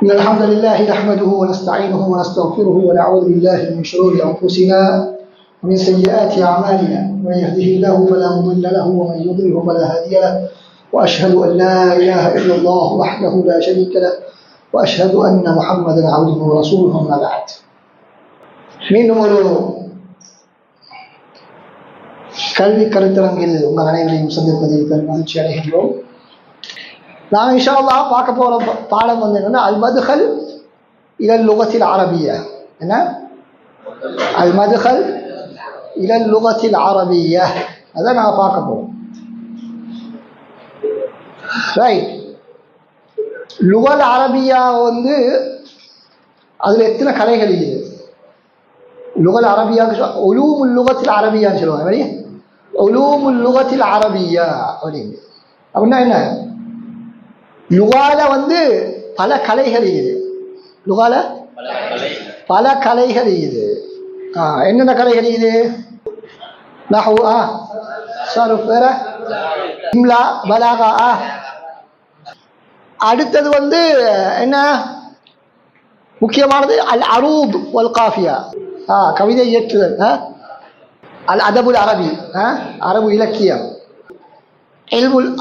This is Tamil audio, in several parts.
إن الحمد لله نحمده ونستعينه ونستغفره ونعوذ بالله من شرور أنفسنا ومن سيئات أعمالنا من يهده الله فلا مضل له ومن يضلل فلا هادي له وأشهد أن لا إله إلا الله وحده لا شريك له وأشهد أن محمدا عبده ورسوله أما بعد. மீண்டும் ஒரு கல்வி கருத்தரங்கில் உங்கள் அனைவரையும் சந்திப்பதில் பெரும் மகிழ்ச்சி அடைகின்றோம். நான் இன்ஷா அல்லாஹ் பார்க்க போகிற பாடம் வந்து என்னன்னா அல் மதுஹல் இலல் லுகத்தில் அரபியா. என்ன அல் மதுஹல் இலல் லுகத்தில் அரபியா, அதை நாங்கள் பார்க்க போகிறோம். ரைட். லுகல் அரபியா வந்து அதில் எத்தனை கலைகள் இருக்குது? லுகல் அரபியாவுக்கு உலூமுல் லுகத்தில் அரபியான்னு சொல்லுவாங்க. சரி, உலூமுல் லுகத்தில் அரபியா அப்படின்னு அப்படின்னா என்ன? லுகால வந்து பல கலைகள் இருக்குது. லுகால பல கலைகள் இருக்குது. என்னென்ன கலைகள் இருக்குது? நஹ்வு, ஸர்ஃப், வேற இம்லா, பலாகா. அடுத்தது வந்து என்ன முக்கியமானது? அல் அரூத் வல் காஃபியா, கவிதை இயற்றுதல். அல் அதபுல் அரபி, அரபு இலக்கியம். இல்முல்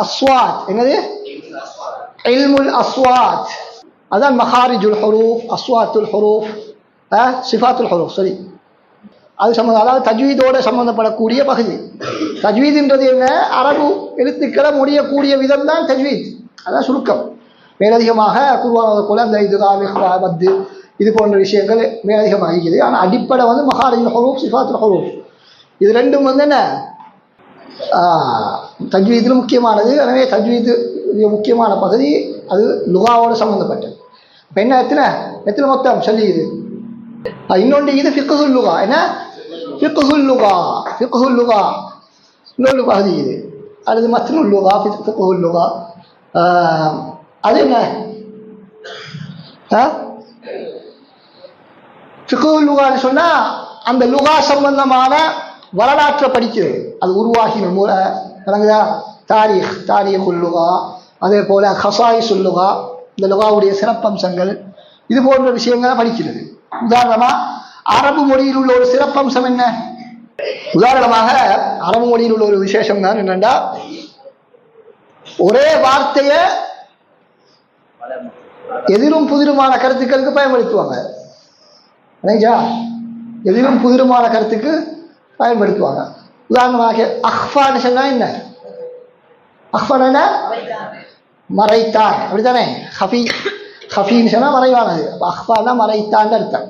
அஸ்வாத், என்னது? இல்முல் அஸ்வாத், அதான் மஹாரிஜுல் ஹுரூஃப், அஸ்வாத்துல் ஹுரூஃப், சிஃபாத்துல் ஹுரூஃப். சரி, அது சம்பந்தம், அதாவது தஜ்வீதோடு சம்பந்தப்படக்கூடிய பகுதி. தஜ்வீதுன்றது என்ன? அரபு எழுத்துக்களை முடியக்கூடிய விதம் தான் தஜ்வீத். அதான் சுருக்கம். மேலதிகமாக குர்ஆன் போல அந்த இது இது போன்ற விஷயங்கள் மேலதிகமாக இருக்குது. ஆனால் அடிப்படை வந்து மஹாரிஜுல் ஹுரூஃப், சிஃபாத்துல் ஹுரூஃப். இது ரெண்டும் வந்து என்ன தஜ்வீதில் முக்கியமானது. எனவே தஜ்வீது முக்கியமான பகுதி, அது லுகாவோடு சம்பந்தப்பட்டது. இப்போ என்ன எத்தனை மொத்தம் சொல்லியுது? இன்னொன்று இது ஃபிக்ஹுல் லுகா. என்ன ஃபிக்ஹுல் லுகா? ஃபிக்ஹுல் லுகா இன்னொன்று பகுதி இது. அல்லது மத்னுல் லுகா, ஃபிக்ஹுல் லுகா. அது என்ன? ஃபிக்ஹுல் லுகான்னு சொன்னால் அந்த லுகா சம்பந்தமான வரலாற்றை படிக்கிறது. அது உருவாகின மூல விளங்குதா? தாரீഖுல் லுகா, அதே போல ஹசாயிசுல் லுகா, இந்த லுகாவுடைய சிறப்பம்சங்கள், இது போன்ற விஷயங்களை படிக்கிறது. உதாரணமாக அரபு மொழியில் உள்ள ஒரு சிறப்பம்சம் என்ன? உதாரணமாக அரபு மொழியில் உள்ள ஒரு விசேஷம் தான் என்னென்றா, ஒரே வார்த்தையை எதிரும் புதிருமான கருத்துக்களுக்கு பயன்படுத்துவாங்க. எதிரும் புதிருமான கருத்துக்கு பயன்படுத்துவாங்க. உதாரணமாக அஹ்ஃபான்னு சொன்னா என்ன? அஹ்ஃபான் என்ன? மறைத்தான், அப்படித்தானே? ஹஃபின்னு சொன்னா மறைவானது. அஹ்ஃபான்னா மறைத்தான்னு அர்த்தம்.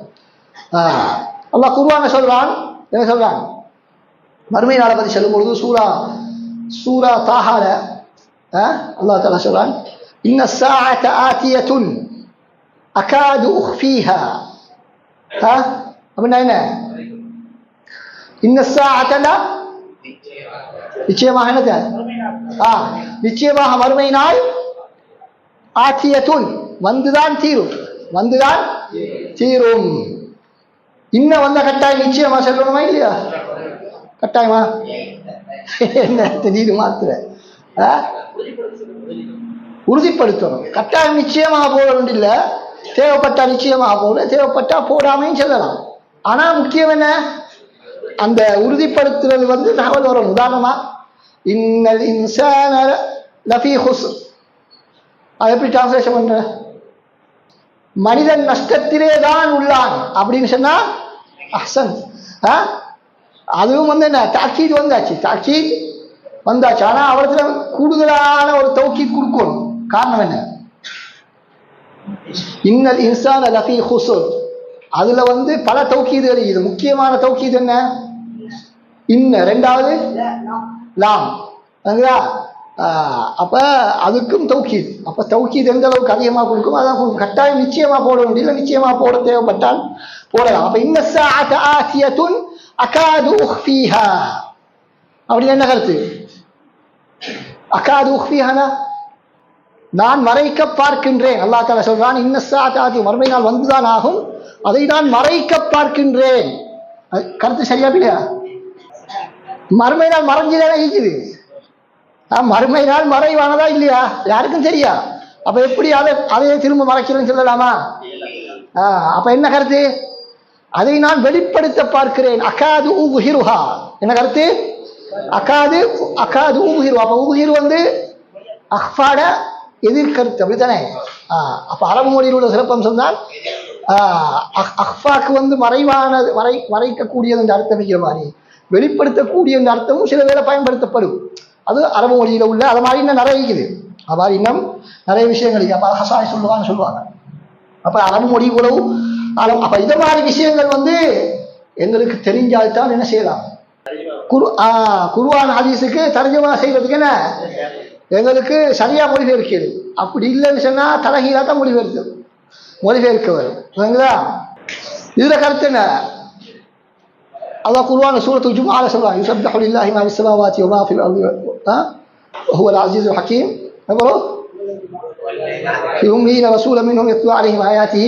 அல்லாஹ் குர்ஆன்ல சொல்றான். என்ன சொல்றான்? மறுமை நாளை பற்றி சொல்லும் பொழுது சூரா தாஹால அல்லாஹ் தஆலா சொல்றான், இன்ன ஸாஅத ஆதியத்துன் அகாது உஃபீஹா. அப்படின்னா என்ன? நிச்சயமாக என்னது? நிச்சயமாக மறுமை நாள் ஆத்தியத்துன் வந்துதான் தீரும், வந்துதான் தீரும். இன்னும் வந்த கட்டாயம் நிச்சயமா சொல்லணுமா இல்லையா? கட்டாயமா? என்ன திடீர்னு மாத்திர உறுதிப்படுத்தணும். கட்டாயம் நிச்சயமாக போடணும் இல்லை, தேவைப்பட்டா நிச்சயமாக போட, தேவைப்பட்டா போடாமையும் சொல்லலாம். ஆனா முக்கியம் என்ன? அந்த உறுதிப்படுத்துறது வந்து தகவல் வரும். உதாரணமா இன்னல் இன்சான லஃபீ ஹுஸ்ர், அது எப்படி டிரான்ஸ்லேஷன் பண்ற? மனிதன் நஷ்டத்திலே தான் உள்ளான் அப்படின்னு சொன்னா அஹ்சன். அதுவும் வந்து என்ன? தாக்கீது வந்தாச்சு, தாக்கீது வந்தாச்சு. ஆனா அவரத்துல கூடுதலான ஒரு தௌக்கீத் கொடுக்கணும். காரணம் என்ன? இன்னல் இன்சான லஃபீ ஹுஸ்ர், அதுல வந்து பல தௌக்கீதுகள். இது முக்கியமான தௌக்கீது என்ன? இன்ன, ரெண்டாவது லாம். அப்ப அதுக்கும் தௌக்கீத். அப்ப தௌக்கீத் எந்த அளவுக்கு அதிகமாக கொடுக்கும் அதான் கொடுக்கும். கட்டாயம் நிச்சயமா போட முடியல, நிச்சயமா போட தேவைப்பட்டால் போடலாம். அப்ப இன்ன ஸாஅத ஆதியத்துன் அகாது உஃபீஹா, அப்படி என்ன கருத்து? அகாது உஃபீஹானா நான் மறைக்க பார்க்கின்றேன். அல்லாஹ் தஆலா சொல்றான், இன்ன ஸாஅத ஆதிய, மறுமை நாள் வந்துதான் ஆகும், அதை நான் மறைக்க பார்க்கின்றேன். கருத்து சரியா இல்லையா? மறுமை நாள் மறைஞ்சுதானே இருக்குது. மறுமை நாள் மறைவானதா இல்லையா? யாருக்கும் தெரியா? அப்ப எப்படி அதையே திரும்ப மறைக்கிறேன்னு சொல்லலாமா? அப்ப என்ன கருத்து? அதை நான் வெளிப்படுத்த பார்க்கிறேன். அகாது உபுஹிருஹா என்ன கருத்து? அகாது உபுஹிரு. அப்ப உபுஹிரு அஹ்ஃபாட எதிர்கருத்து, அப்படித்தானே? அப்ப அரபு மொழியில் உள்ள சிறப்பம்சம் தான் அஹ்ஃபாக்கு மறைக்கக்கூடியது என்ற அர்த்தம் வைக்கிற மாதிரி வெளிப்படுத்தக்கூடிய என்ற அர்த்தமும் சில வேளை பயன்படுத்தப்படும். அது அரபு மொழியில உள்ள அது மாதிரி இன்னும் நிறைய இருக்குது. அது மாதிரி இன்னும் நிறைய விஷயங்கள் அப்ப ஹசாய் சொல்லுவாங்க. அப்ப அரபு மொழி கூடவும் அப்ப இந்த மாதிரி விஷயங்கள் எங்களுக்கு தெரிஞ்சால்தான் என்ன செய்யலாம்? குர்ஆன் ஹதீஸுக்கு தர்ஜுமா செய்யறதுக்கு என்ன எங்களுக்கு சரியா மொழிபெயர்க்கிறது. அப்படி இல்லைன்னு சொன்னா தலகீழா தான் மொழிபெயர்க்க வரும். இதுல கருத்து என்ன? அல்லாஹ் குர்ஆன் சூரத்துல் ஜும்ஆல சொல்றான், யுஸப்பிஹு லில்லாஹி மா ஃபிஸ் ஸமாவாதி வ மா ஃபில் அர்தி வஹுவல் அஸீஸுல் ஹகீம். يؤمنون رسولا منهم يتلو عليهم آياته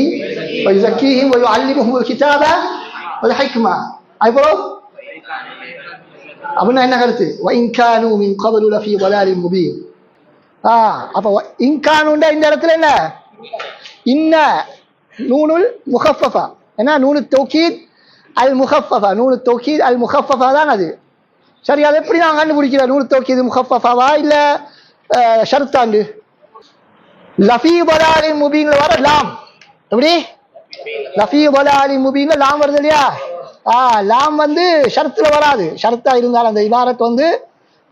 ويزكيهم ويعلمهم الكتاب والحكمة. அப்படின்னா என்ன கருத்து? وإن كانوا من قبل لفي ضلال مبين. அப்ப இன்கானுண்டா இந்த இடத்துல என்ன? இன்ன நூனுல் முகஃபஃபா என்ன? நூனு தௌகீத் அல் முகஃபஃபா. நூனு தௌகீத் அல் முகஃபஃபா தான் அது. சரி, அது எப்படி நான் கண்டுபிடிக்கிறேன்? நூனு தௌகீத் முகஃபஃபாவா இல்ல ஷர்த்தாண்டு? லஃபீ வலாலின் முபீன்ல வர லாம். எப்படி? லஃபீ வலாலின் முபீன்ல லாம் வருது இல்லையா? லாம் ஷர்த்துல வராது. ஷர்த்தா இருந்தால் அந்த இபாரத்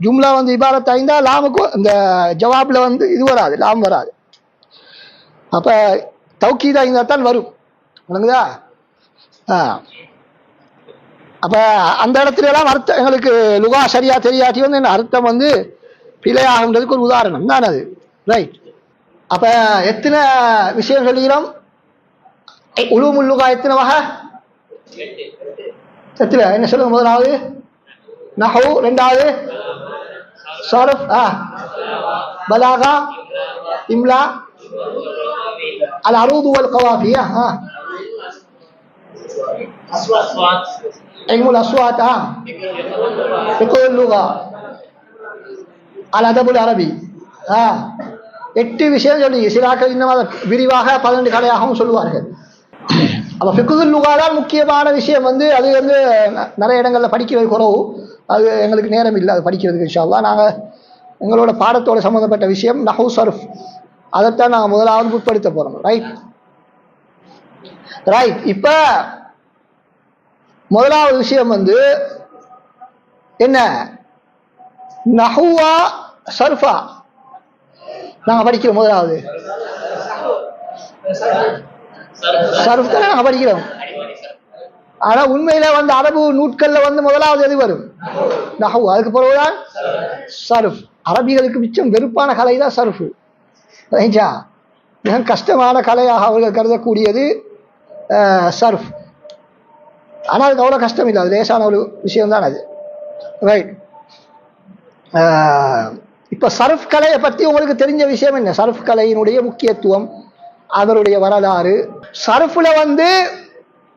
ஜும்லா இபாரத் ஆயிருந்தா லாமுக்கு இந்த ஜவாப்ல இது வராது, லாம் வராது. அப்ப தௌக்கீதா இருந்தா தான் வரும். விளங்குதா? அப்ப அந்த இடத்துல எல்லாம் அர்த்தம் எங்களுக்கு லுகா சரியா தெரியாட்டி என்ன அர்த்தம் பிழையாகுன்றதுக்கு ஒரு உதாரணம் தான் அது. ரைட். அப்ப எத்தனை விஷயம் சொல்லுகிறோம்? உலூமுல் லுகா எத்தனை வகை? எத்தனை? என்ன சொல்லுங்க? முதலாவது நஹ்வு, ரெண்டாவது ஸர்ஃப், பலாகா, இம்லா, அல் அரூது வல் கவாஃபியா, இல்முல் அஸ்வாத், ஃபிக்ஹுல் லுகா, அல் அதபுல் அரபி. 8 விஷயம் சொல்லி சிலாக்கள் இன்னும் விரிவாக 12 கடையாகவும் சொல்லுவார்கள். அப்ப ஃபிக்ஹுல் லுகா தான் முக்கியமான விஷயம். அது நிறைய இடங்கள்ல படிக்கிறது குறவு. அது எங்களுக்கு நேரம் இல்லை அது படிக்கிறதுக்கு. இன்ஷா அல்லாஹ் நாங்க எங்களோட பாடத்தோட சம்பந்தப்பட்ட விஷயம் நஹ்வு, ஸர்ஃப், அதைத்தான் நாங்கள் முதலாவது உட்படுத்த போறோம். ரைட். இப்ப முதலாவது விஷயம் என்ன? நஹ்வா ஸர்ஃபா நாங்க படிக்கிறோம். முதலாவது ஸர்ஃப் தானே நாங்க படிக்கிறோம். ஆனா உண்மையில அரபு நூட்கள்ல முதலாவது எது வரும்? நஹ்வு. அதுக்கு பிறகுதான் ஸர்ஃப். அரபிகளுக்கு மிச்சம் வெறுப்பான கலை தான் ஸர்ஃப். மிக கஷ்டமான கலையாக அவர்கள் கருதக்கூடியது ஸர்ஃப். ஆனால் அதுக்கு அவ்வளோ கஷ்டம் இல்லை, அது லேசான ஒரு விஷயம் தான் அது. ரைட். இப்ப ஸர்ஃப் கலையை பத்தி உங்களுக்கு தெரிஞ்ச விஷயம் என்ன? ஸர்ஃப் கலையினுடைய முக்கியத்துவம், அதனுடைய வரலாறு. ஸர்ஃப்ல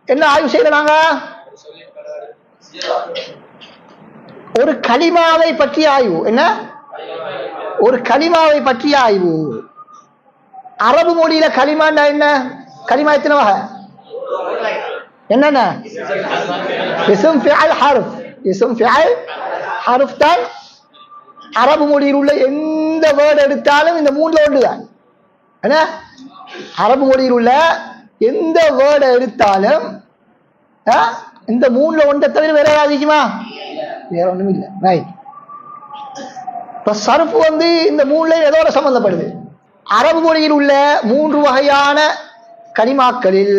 என்ன ஆய்வு செய்யறாங்க? ஒரு கலிமாவை பற்றிய ஆய்வு. என்ன? ஒரு கலிமாவை பற்றிய ஆய்வு. அரபு மொழியில கலிமாண்டா என்ன? கலிமா எத்தனை வகை? என்னென்ன? இஸ்ம், ஃபிஅல், ஹர்ஃப். இஸ்ம், ஃபிஅல், ஹர்ஃப் தான் அரபு மொழியில் உள்ள எந்த வேர்டு எடுத்தாலும் இந்த 3ல ஒன்றுதான். என்ன? அரபு மொழியில் உள்ள எந்த வேர்டை எடுத்தாலும் இந்த 3ல ஒன்றை தவிர வேற ஏதாவதுமா? வேற ஒண்ணும் இல்லை. ரைட். இப்ப ஸர்ஃப் இந்த 3ல எதோட சம்பந்தப்படுது? அரபு மொழியில் உள்ள 3 வகையான கலிமாக்களில்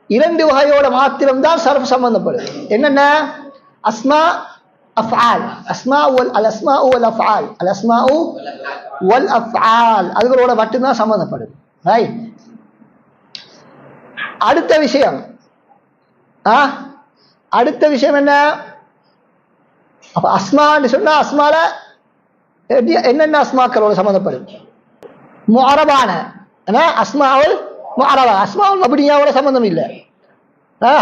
2 வகையோட மாத்திரம்தான் ஸர்ஃப் சம்பந்தப்படுது. என்னென்ன? அஸ்மா, அஃஆல். அஸ்மாஉ வல் அஃஆல். அஸ்மாஉ வல் அஃஆல் அதுகளோட மட்டும்தான் சம்பந்தப்படுது. ரைட். அடுத்த விஷயம் என்ன? அப்ப அஸ்மான்னு சொன்னா அஸ்மால என்னென்ன அஸ்மாக்களோட சம்பந்தப்படுது? முஅரபான அஸ்மாவுல் முஅரபா. அஸ்மாவுல் மப்னியாவோட சம்பந்தம் இல்லை.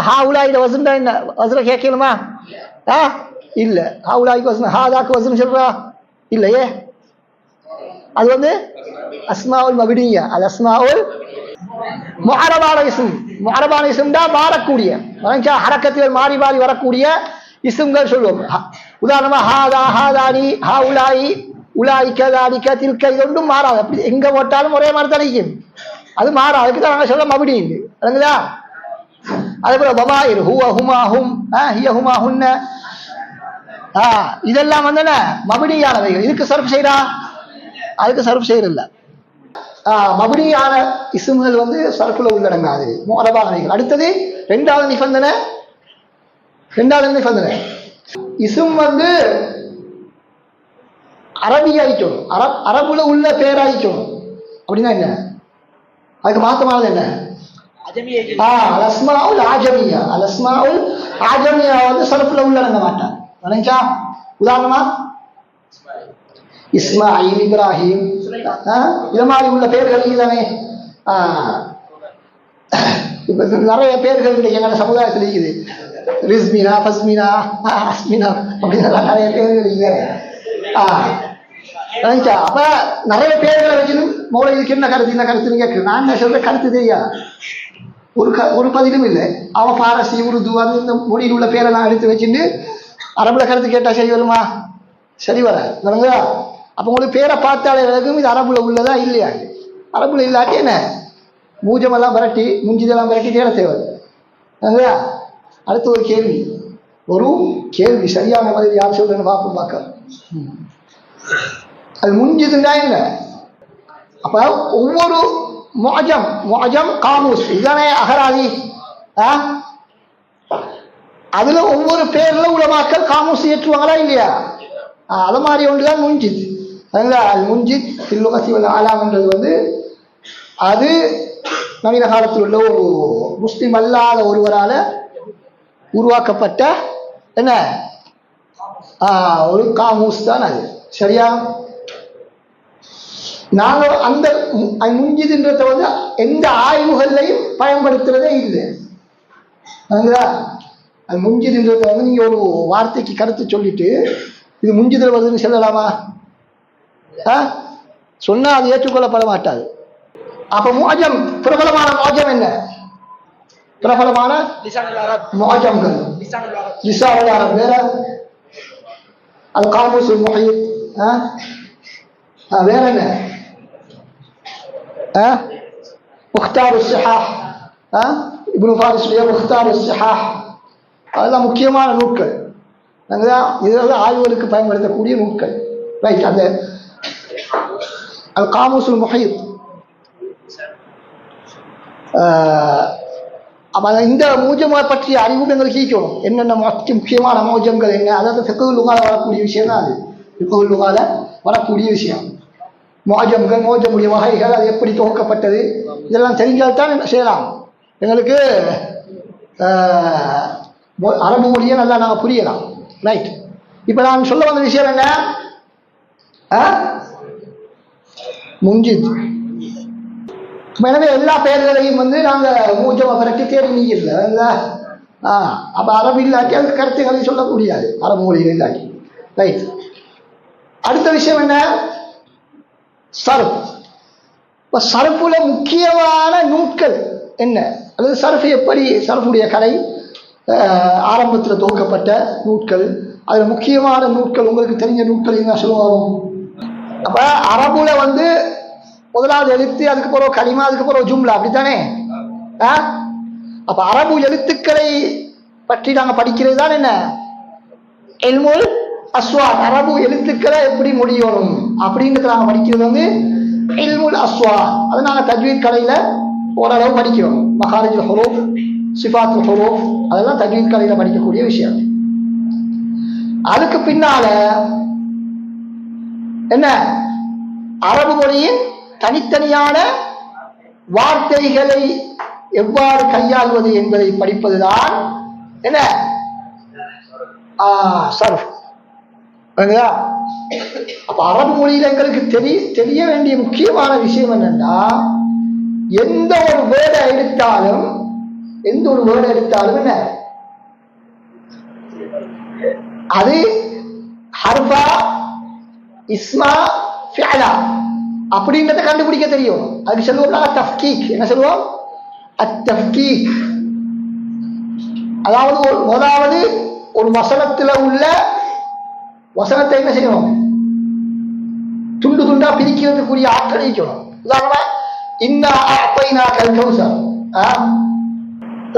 ஹாவுலாயிட வஸன் தான். என்ன வஸன கேட்கணுமா? இல்ல. ஹாவுலாய்க்கு வஸன், ஹாதாக்கு வஸன் சொல்றா இல்லையே. அது வந்து அஸ்மாவுல் மபினியா. அது அஸ்மாவுல் முஅரபான இஸ்ம். முஅரபான இஸ்ம் தான் மாறக்கூடிய, ஹரக்கத்துகள் மாறி மாறி வரக்கூடிய இஸ்ம்கள் சொல்லுவோம். உதாரணமா ஹாதா, ஹாதானி, ஹா உலாயி, உலாய் கதாலிக்க தில்க, இது ஒன்றும் மாறாது. அப்படி எங்க போட்டாலும் ஒரே மாதிரி தான் இருக்கும், அது மாறாது. அதுக்கு தான் நாங்கள் சொல்ல மபினி இல்லைங்களா. அதே போல பமாயிர் ஹுவ ஹுமா ஹும் ஹிய ஹுமா ஹுன்ன, இதெல்லாம் வந்து என்ன மபினியானவைகள். இதுக்கு சர்ஃப் செய்யறா, அதுக்கு சர்ஃப் செய்யறதில்ல. மபினியான இஸ்ம்கள் வந்து சர்ஃப்ல உள்ளடங்காது, முஅரபானவைகள். அடுத்தது ரெண்டாவது நிபந்தனை, இஸ்ம் வந்து அரபியாயிக்கணும், அரபுல உள்ள பேராயிக்கணும். அப்படின்னா என்ன, அதுக்கு மாத்தமானது என்ன, அலஸ்மாவுல் ஆஜமியா. அலஸ்மாவுல் ஆஜமியா வந்து சர்ஃப்ல உள்ளடங்க மாட்டாங்க. நினைச்சா உதாரணமா இஸ்மாயில், இப்ராஹிம், இது மாதிரி உள்ள பேர்கள் தானே. இப்ப நிறைய பேர்கள் எங்க சமுதாயத்தில் இருக்குது. ரிஸ்மினா, பஸ்மினா, அஸ்மினா அப்படின்னு நிறைய பேர்கள் இருக்குது. அப்ப நிறைய பேர்களை வச்சு மோளை இதுக்கு என்ன கருத்து, என்ன கருத்துன்னு கேட்க நான் என்ன சொல்ற கருத்து தெரியா, ஒரு பதிலும் இல்லை. அவன் பாரசி, உருது, அது இந்த மொழியில் உள்ள பேரை நான் எடுத்து வச்சுட்டு அரபுல கருத்து கேட்டா சரி வருமா, சரி வராது. அப்ப உங்களுக்கு பேரை பார்த்தாலே விளக்கும் இது அரபுல உள்ளதா இல்லையா. அரபுல இல்லாட்டி என்ன மூஜமெல்லாம் பரட்டி, முஞ்சிதெல்லாம் பரட்டி தேட தேவை. அடுத்த ஒரு கேள்வி சரியான மாதிரி யார் சொல்றேன்னு பார்ப்போம். பார்க்க அது முஞ்சிதுன்னா என்ன, அப்ப ஒவ்வொரு முஅஜம் காமூஸ் இதுதானே அகராதி. அதுல ஒவ்வொரு பேர்ல உலமாக்கள் காமூஸ் ஏற்றுவாங்களா இல்லையா. அது மாதிரி ஒன்றுதான் முஞ்சித். அது முஞ்சித் தில்லுகசிவல் ஆலாம்ன்றது வந்து அது நவீன காலத்தில் உள்ள ஒரு முஸ்லிம் அல்லாத ஒருவரால உருவாக்கப்பட்ட என்ன ஒரு காமூஸ் தான் அது. சரியா, நாங்கள் அந்த முஞ்சிதுன்றத வந்து எந்த ஆய்வுகள்லையும் பயன்படுத்துறதே இல்லை. அது முஞ்சிதுன்றத வந்து நீங்க ஒரு வார்த்தைக்கு கருத்து சொல்லிட்டு இது முஞ்சிதுல வருதுன்னு சொல்லலாமா, சொன்னா அது ஏற்றுக்கொள்ளப்பட மாட்டாது. அப்ப முஅஜம், பிரபலமான முஅஜம் என்ன, பிரபலமான முஅஜம்கள் லிசானுல் அரப் வேற, அது காமூசுல் முஹீத். வேற என்ன, முக்தார் ஸிஹாஹ், இப்னு ஃபாரிஸ் முக்தார் ஸிஹாஹ், அதெல்லாம் முக்கியமான நூட்கள். இதெல்லாம் ஆய்வுகளுக்கு பயன்படுத்தக்கூடிய நூட்கள். ரைட், அந்த அல் காமூசுல் முஹீத். இந்த மூஜமை பற்றிய அறிவு எங்களுக்கு ஈக்கணும். என்னென்ன முக்கியமான மோஜங்கள் என்ன, அதாவது ஃபிக்ஹுல் லுகால வரக்கூடிய விஷயம் தான். அது ஃபிக்ஹுல் லுகால வரக்கூடிய விஷயம். மோஜம்கள், மோஜமுடைய வகைகள், அது எப்படி துவக்கப்பட்டது, இதெல்லாம் தெரிஞ்சால்தான் செய்யலாம். எங்களுக்கு அரபு மொழியை நல்லா நாங்கள் புரியலாம். ரைட், இப்போ நான் சொல்ல வந்த விஷயம் என்ன, முஞ்சித். எனவே எல்லா பெயர்களையும் வந்து நாங்கள் மூஜமா பரட்டி தேடி நீங்கல. அப்போ அரபு இல்லாட்டி அந்த கருத்துக்களை சொல்ல முடியாது, அரபு மொழியில் இல்லாட்டி. ரைட், அடுத்த விஷயம் என்ன, சர்ஃப். இப்போ சர்ஃபுல முக்கியமான நூட்கள் என்ன, அல்லது சர்ஃப் எப்படி, சர்ஃபுடைய கலை ஆரம்பத்தில் துவக்கப்பட்ட நூட்கள், அதில் முக்கியமான நூட்கள் உங்களுக்கு தெரிஞ்ச நூட்கள் என்ன சொல்லுவோம். அப்போ அரபுல வந்து முதலாவது எழுத்து, அதுக்கு பிறகு கலிமா, அதுக்கு பிறகு ஜும்லா, அப்படித்தானே. அப்ப அரபு எழுத்துக்களை பற்றி நாங்கள் படிக்கிறது தான் என்ன, இல்முல் அஸ்வாத். அரபு எழுத்துக்களை எப்படி முடியணும் அப்படிங்கிறது நாங்கள் படிக்கிறது வந்து இல்முல் அஸ்வாத். அதை நாங்கள் தஜ்வீத் கலையில ஓரளவு படிக்கிறோம். மகாரிஜுல் ஹுரூஃப், சிஃபாத்துல் ஹுரூஃப், அதெல்லாம் தஜ்வீத் கலையில படிக்கக்கூடிய விஷயம். அதுக்கு பின்னால என்ன, அரபு மொழியின் தனித்தனியான வார்த்தைகளை எவ்வாறு கையாள்வது என்பதை படிப்பதுதான் என்ன, சர்ஃப். அப்ப அரபு மொழியில எங்களுக்கு தெரிய வேண்டிய முக்கியமான விஷயம் என்னன்னா, எந்த ஒரு வேர்டை எடுத்தாலும் என்ன, அது ஹர்ஃபா, இஸ்மா, ஃபிஅலா அப்படின்றத கண்டுபிடிக்க தெரியும். அதுக்கு சொல்லுவோம் தஃப்கீக். என்ன சொல்லுவோம்? அத்தஃப்கீக். அதாவது முதலாவது ஒரு வசனத்துல உள்ள வசனத்தை என்ன செய்யணும்? துண்டு துண்டா பிரிக்கிறதுக்குரிய ஆற்றல் இருக்கணும். உதாரணமா இன்னா அஅதைனாக்கல் கௌசர்.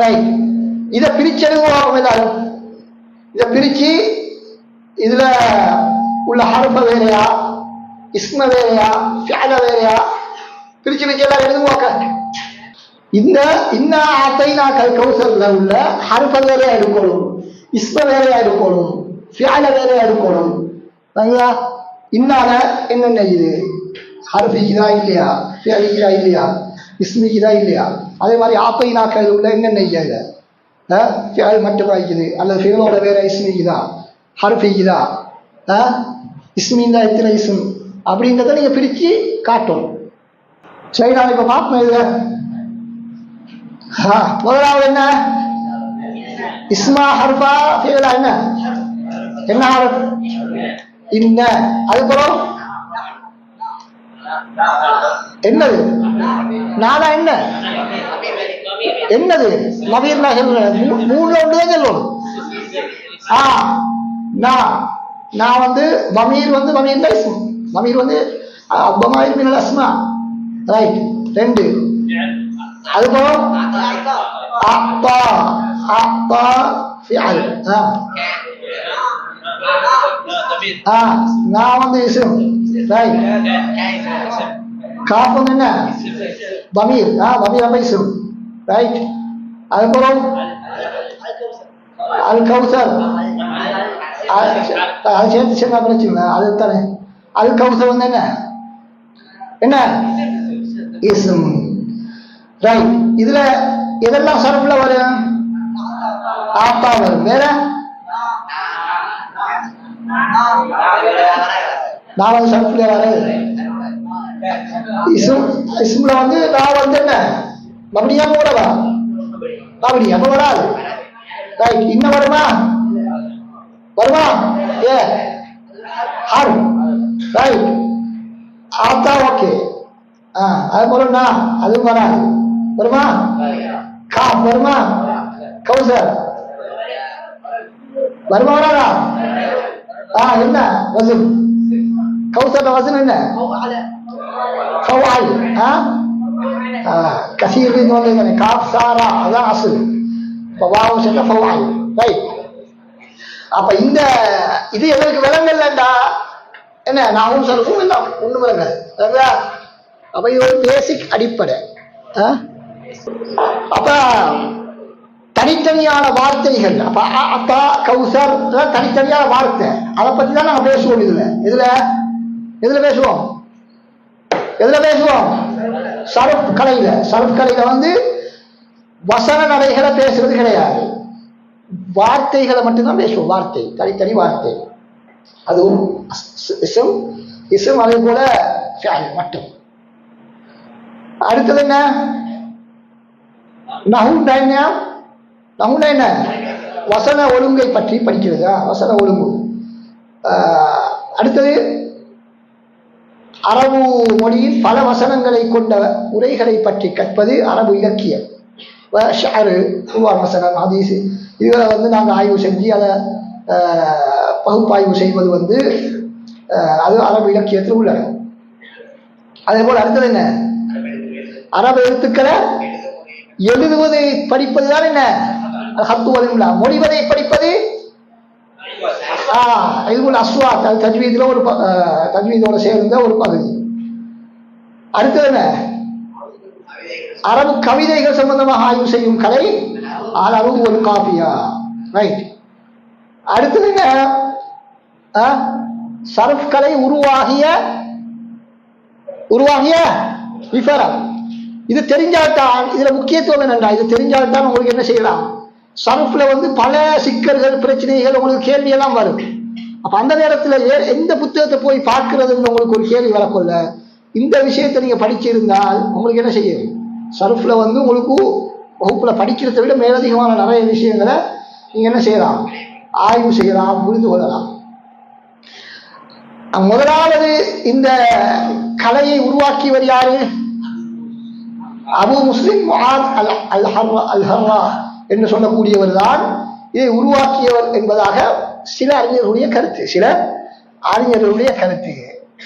ரைட், இதை பிரிச்செடுவோம் எல்லாரும். இதை பிரிச்சு இதுல உள்ள ஹர்ஃப வேறையா, இஸ்ம வேறையா, ஃபிஅல வேறையா பிரிச்சு பிரிச்சு எல்லாம் எழுதுவாக்க. இந்த இன்னா அஅதைனாக்கல் கௌசர்ல உள்ள ஹர்ஃப வேறையா எடுக்கணும், இஸ்ம வேறையா எடுக்கணும், ஃபிஅல வேறையா எடுக்கணும். இன்னால என்னென்ன இது? ஹர்ஃபிக்குதா இல்லையா, ஃபிஅலிக்குதா இல்லையா, இஸ்மிக்குதா இல்லையா? அதே மாதிரி ஆத்தைனாக்கள் உள்ள என்னென்ன இல்லை? ஃபிஅல் மட்டும் இருக்குது அல்லது ஃபிஅலோட வேற இஸ்மிக்குதா, ஹர்ஃபிக்குதா, இஸ்மின் தான் எத்தனை இஸ்ம் அப்படின்றத நீங்க பிரிச்சு காட்டும். சரி, நான் இப்ப பார்ப்போம். இது முதலாவது என்ன? இஸ்மா ஹர்ஃபா ஃபிஅலா? என்ன என்ன ஹர்ஃப்? இன்ன. அதுக்கப்புறம் என்னது? நானா? என்ன என்னது? நபீர்னா சொல்றேன். மூணுல ஒன்றுதான் சொல்லணும். நான் வந்து பமீர் வந்து பமீர் இஸ்ம், பமீர் வந்து பமாயிர் மினல் அஸ்மா. ரைட், ரெண்டு. அதுக்கப்புறம் அத்தா அத்தா ஃபிஅல். நான் வந்து இஸ்ம். ரைட். காஃப் வந்து என்ன? பமீர். பமீர் அப்ப இஸ்ம். ரைட். அதுக்கப்புறம் அல் கௌசர். அது சேர்த்து சேர்ந்தா பிரச்சனை. அது தானே அல் கௌசர் வந்து என்ன? என்ன இஸ்ம். ரைட். இதுல எதெல்லாம் சர்ஃப்ல வரும்? ஆத்தா வரும். வேற நாலாவது சர்ஃப்ல வர இஸ்ம்ல வந்து நான் வந்து என்ன மபனியா போடவா? மபனி அப்ப வராது. ரைட். இன்னும் வருமா? வருமா? ஏ ஹர். ரைட். ஆத்தா ஓகே. அது போல நான் அதுவும் வராது. வருமா? காப் வருமா? கௌசர் வருமா? வராதா? என்ன வசூல்? கௌசர் வசூல் என்ன? ஃபவால். கசீர் காப் சாரா அதான் அசுல். ஃபவால் சேர்ந்த ஃபவால். ரைட். அப்ப இந்த இது எங்களுக்கு விளங்கலண்டா என்ன? நான் சொல்லுவோம் இல்லை ஒண்ணு விளங்க. அப்ப இது ஒரு பேசிக் அடிப்படை. அப்ப தனித்தனியான வார்த்தைகள். அப்ப அப்பா கௌசர் தனித்தனியான வார்த்தை. அதை பத்தி தான் நாங்க பேசுவோம். இதுல எதுல பேசுவோம்? சரப் கலையில. சரப் கலையில வந்து வசன நடைகளை பேசுறது கிடையாது, வார்த்தைகளை மட்டும்தான் பேசுவோம். வார்த்தை, தனித்தனி வார்த்தை. அதுவும் இஸ்ம் அதே போல மட்டும். அடுத்தது என்ன? நஹுன்னா என்ன? நஹுன்னா என்ன? வசன ஒழுங்கை பற்றி படிக்கிறது. வசன ஒழுங்கு. அடுத்தது அரபு மொழியில் பல வசனங்களை கொண்ட உரைகளை பற்றி கற்பது அரபு இலக்கியம். வசனம் ஹதீஸ் இதுகளை வந்து நாங்கள் ஆய்வு செஞ்சு அதை பகுப்பாய்வு செய்வது வந்து அது அரபு இலக்கியத்தில் உள்ளன. அதே போல் அடுத்தது என்ன? அரபு எழுத்துக்களை எழுதுவதை படிப்பது தான் என்ன? ஹத்துவதுங்களா மொழிவதை படிப்பது இதுக்குள்ள அஸ்வாத். அது தஜ்வீதில் ஒரு தஜ்வீதோட சேர்ந்த ஒரு பகுதி. அடுத்தது என்ன? அரபு கவிதைகள் சம்பந்தமாக ஆய்வு செய்யும் கலை அரபு ஒரு காபியா. ரைட். அடுத்தது என்ன? சர்ஃப் கலை உருவாகிய விவரம். இது தெரிஞ்சால்தான், இதுல முக்கியத்துவம் என்னண்டா, இது தெரிஞ்சால்தான் உங்களுக்கு என்ன செய்யலாம், சர்ஃப்ல வந்து பல சிக்கல்கள் பிரச்சனைகள் உங்களுக்கு கேள்வி எல்லாம் வரும். அப்ப அந்த நேரத்துல எந்த புத்தகத்தை போய் பார்க்கிறதுன்னு உங்களுக்கு ஒரு கேள்வி வரக்கொள்ள இந்த விஷயத்தை நீங்க படிச்சிருந்தால் உங்களுக்கு என்ன செய்யும், சர்ஃப்ல வந்து உங்களுக்கு வகுப்புல படிக்கிறதை விட மேலதிகமான நிறைய விஷயங்களை நீங்க என்ன செய்யலாம், ஆய்வு செய்யலாம், புரிந்து கொள்ளலாம். முதலாவது இந்த கலையை உருவாக்கியவர் யாரு? அபு முஸ்லிம் முஆத் அல் ஹர்ரா என்று சொல்லக்கூடியவர் தான் இதை உருவாக்கியவர் என்பதாக சில அறிஞர்களுடைய கருத்து.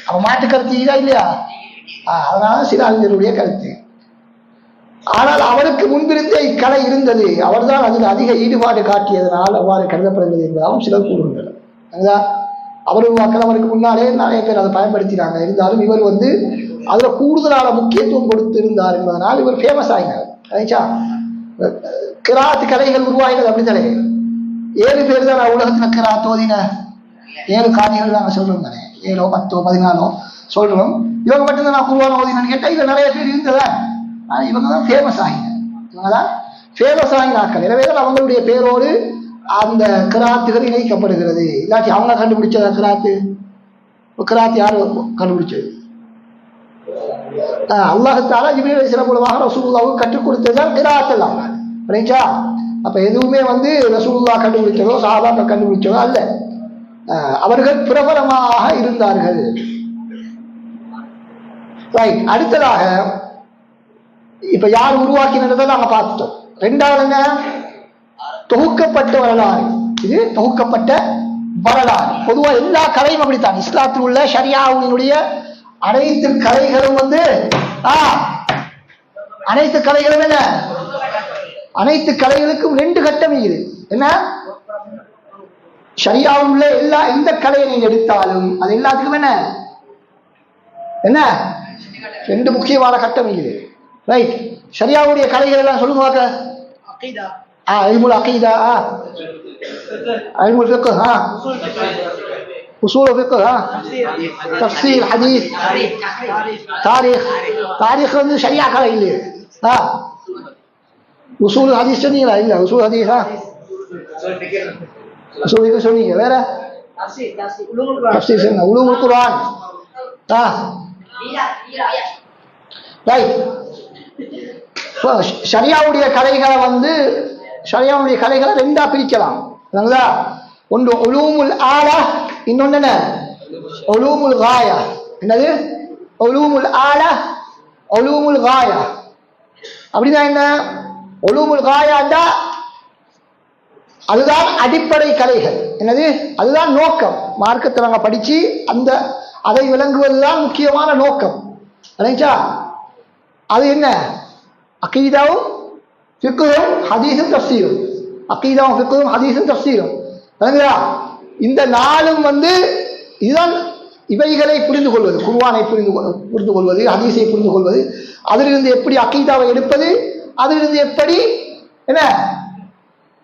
அவ மாற்று கருத்து இல்லையா? அதனால சில அறிஞர்களுடைய கருத்து. ஆனால் அவருக்கு முன்பிருந்தே இக்கலை இருந்தது, அவர்தான் அதில் அதிக ஈடுபாடு காட்டியதனால் அவ்வாறு கருதப்படுகிறது என்பதாகவும் சிலர் கூறுகின்றனர். அவர் உருவாக்கல் அவருக்கு முன்னாலே நிறைய பேர் அதை பயன்படுத்தினாங்க. இருந்தாலும் இவர் அதுல கூடுதலான முக்கியத்துவம் கொடுத்திருந்தார் என்பதனால் இவர் ஃபேமஸ் ஆகினார். கிராத் கலைகள் உருவாகினது அப்படித்தானே. 7 பேர் தான் உலகத்துல கிராத் ஓதின 7 காரிகள் நாங்கள் சொல்றோம் தானே. 7 10 14 சொல்றோம். இவங்க மட்டும்தான் நான் குருவான ஓதினு கேட்டா இதுல நிறைய பேர் இருந்ததா. ஆனா இவங்க தான் ஃபேமஸ் ஆகினார்கள். எனவே அவங்களுடைய பேரோடு அந்த கிராத்துகள் இணைக்கப்படுகிறது. இல்லாட்டி அவங்க கண்டுபிடிச்சதா கிராத் யாரு கண்டுபிடிச்சது? அல்லாஹ் தஆலா ஜிப்ரீல் அலைஹிஸ்ஸலாம் மூலமாக ரசூலுல்லாஹ்வுக்கு கற்றுக் கொடுத்ததுதான் கிராத் எல்லாம். புரியுதா? அப்ப எதுவுமே ரசூலுல்லாஹ் கண்டுபிடிச்சதோ சஹாபாக்கள் கண்டுபிடிச்சதோ அல்ல. அவர்கள் பிரபலமாக இருந்தார்கள். ரைட். அடுத்ததாக இப்ப யார் உருவாக்கினதை நாங்க பார்த்துட்டோம். 2வது என்ன? தொகுக்கப்பட்ட வரலாறு. இது தொகுக்கப்பட்ட வரலாறு. பொதுவா எல்லா கலையும் அப்படித்தான். இஸ்லாத்தில் உள்ள ஷரியாவினுடைய அனைத்து கலைகளும் அனைத்து கலைகளும் என்ன? அனைத்து கலைகளுக்கும் 2 கட்டம் இது. என்ன? ஷரியாவில் உள்ள எந்த கலையை நீங்க எடுத்தாலும் அது எல்லாத்துக்கும் என்ன 2 முக்கியமான கட்டம் இது. ரைட். ஷரியாவுடைய கலைகள் எல்லாம் சொல்லுங்க. இல்முல் அகீதா, இல்முல் ஃபிக்ஹ், உஸூல் ஃபிக்ஹ், தஃப்சீர், ஹதீஸ், தாரீக் ஷரியா கலை இல்ல. உஸூல் ஹதீஸ் சொன்னீங்களா? இல்ல. உஸூல் ஹதீஸ் உஸூல் ஃபிக்ஹ் சொன்னீங்க. வேற தஃப்சீர் சொன்னீங்க. உலூமுல் குர்ஆன். ரைட். ஷரியாவுடைய கலைகளை 2ஆ பிரிக்கலாம். ஒன்று உலூமுல் ஆலா, இன்னொன்னு என்ன? உலூமுல் காயா. என்னது? உலூமுல் ஆலா, உலூமுல் காயா. அப்படின்னா என்ன? உலூமுல் காயாண்டா அதுதான் அடிப்படை கலைகள். என்னது? அதுதான் நோக்கம். மார்க்கத்தை நாங்கள் படிச்சு அதை விளங்குவதுதான் முக்கியமான நோக்கம். அது என்ன? அகீதாவும் ஃபிக்ஹும் ஹதீஸும் தஃப்சீரும். அகீதாவும் ஃபிக்ஹும் ஹதீஸும் தஃப்சீரும். இந்த 4ம் இதுதான் இவைகளை புரிந்து கொள்வது. குர்ஆனை புரிந்து கொள்வது, ஹதீஸை புரிந்து கொள்வது, அதிலிருந்து எப்படி அகீதாவை எடுப்பது, அதிலிருந்து எப்படி என்ன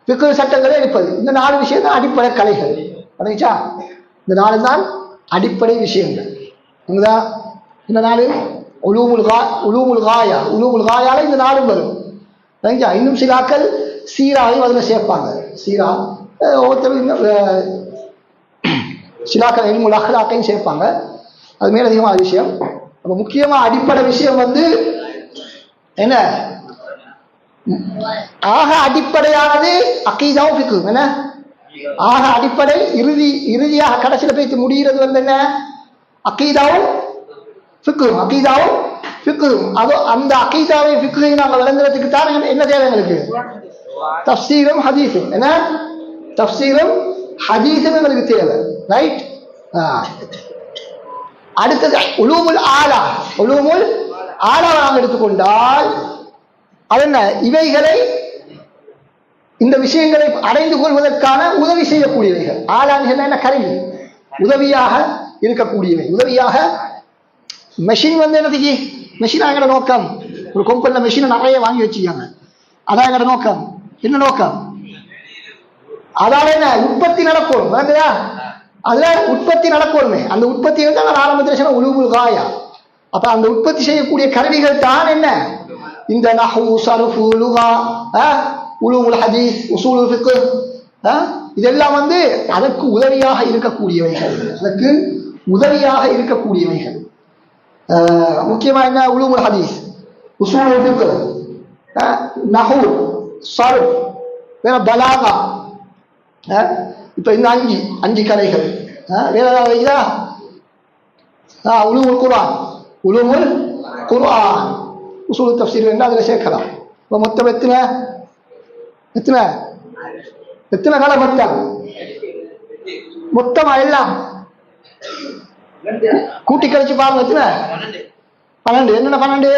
ஃபிக்ஹ் சட்டங்களை எடுப்பது. இந்த 4 விஷயம் தான் அடிப்படை கலைகள். இந்த 4 தான் அடிப்படை விஷயங்கள். இந்த 4 உலூமுல் காயால இந்த 4ம் வரும். இன்னும் சிலாக்கள் சீராவையும் அதில் சேர்ப்பாங்க. சீரா ஒவ்வொருத்தரும் சிலாக்கள் இல்முல் அஹ்லாக்கையும் சேர்ப்பாங்க. அது மேலதிகமான விஷயம். அப்ப முக்கியமா அடிப்படை விஷயம் என்ன? ஆக அடிப்படையானது அகீதாவும் ஃபிக்ஹும். என்ன ஆக அடிப்படை? இறுதியாக கடைசியில் போய் முடிகிறது என்ன? அகீதாவும் ஃபிக்ஹும். அகீதாவும் ஃபிக்ஹும். அந்த அகீதாவை ஃபிக்ஹையும் நாங்கள் விளங்குறதுக்கு தான் என்ன தேவை எங்களுக்கு? தஃப்சீரும் ஹதீஸும். என்ன? தஃப்சீரும் ஹதீஸும் எங்களுக்கு தேவை. ரைட். அடுத்தது உலூமுல் ஆலா. உலூமுல் ஆலா நாங்கள் எடுத்துக்கொண்டால் அது என்ன? இவைகளை இந்த விஷயங்களை அடைந்து கொள்வதற்கான உதவி செய்யக்கூடியவைகள். ஆலான்னு என்ன? கருவி. உதவியாக இருக்கக்கூடியவை. உதவியாக மெஷின் என்னதுக்கு? மெஷின் எங்கட நோக்கம். ஒரு கம்பெனில மெஷினை நிறைய வாங்கி வச்சுக்காங்க. அதான் எங்கட நோக்கம். என்ன நோக்கம்? அதால என்ன? உற்பத்தி நடக்கும். அதுல உற்பத்தி நடக்கணுமே. அந்த உற்பத்தி ஆரம்பத்தில் சொன்ன உலூமுல் காயா. அப்ப அந்த உற்பத்தி செய்யக்கூடிய கருவிகள் தான் என்ன? இந்த நஹ்வு, ஸர்ஃபு, லுகா, உலூமுல் ஹதீஸ், உஸூலுல் ஃபிக்ஹ், இதெல்லாம் அதற்கு உதவியாக இருக்கக்கூடியவைகள். அதற்கு உதவியாக இருக்கக்கூடியவைகள். முக்கியமா என்ன? உலூமுல் ஹதீஸ், உஸூலுல் ஃபிக்ஹ், நஹ்வு, ஸர்ஃப், வேற பலாகா. இப்ப இந்த 5 கலைகள். வேற ஏதாவது உலூமுல் குர்ஆன், உலூமுல் குர்ஆன் உசூல் தஃப்சீர் என்றால் அதில் சேர்க்கலாம். இப்போ மொத்தம் எத்தனை எத்தனை எத்தனை காலம் மொத்தம் மொத்தமா எல்லாம் கூட்டி கழிச்சு பாருங்க. எத்தனை? 12. என்னென்ன 12?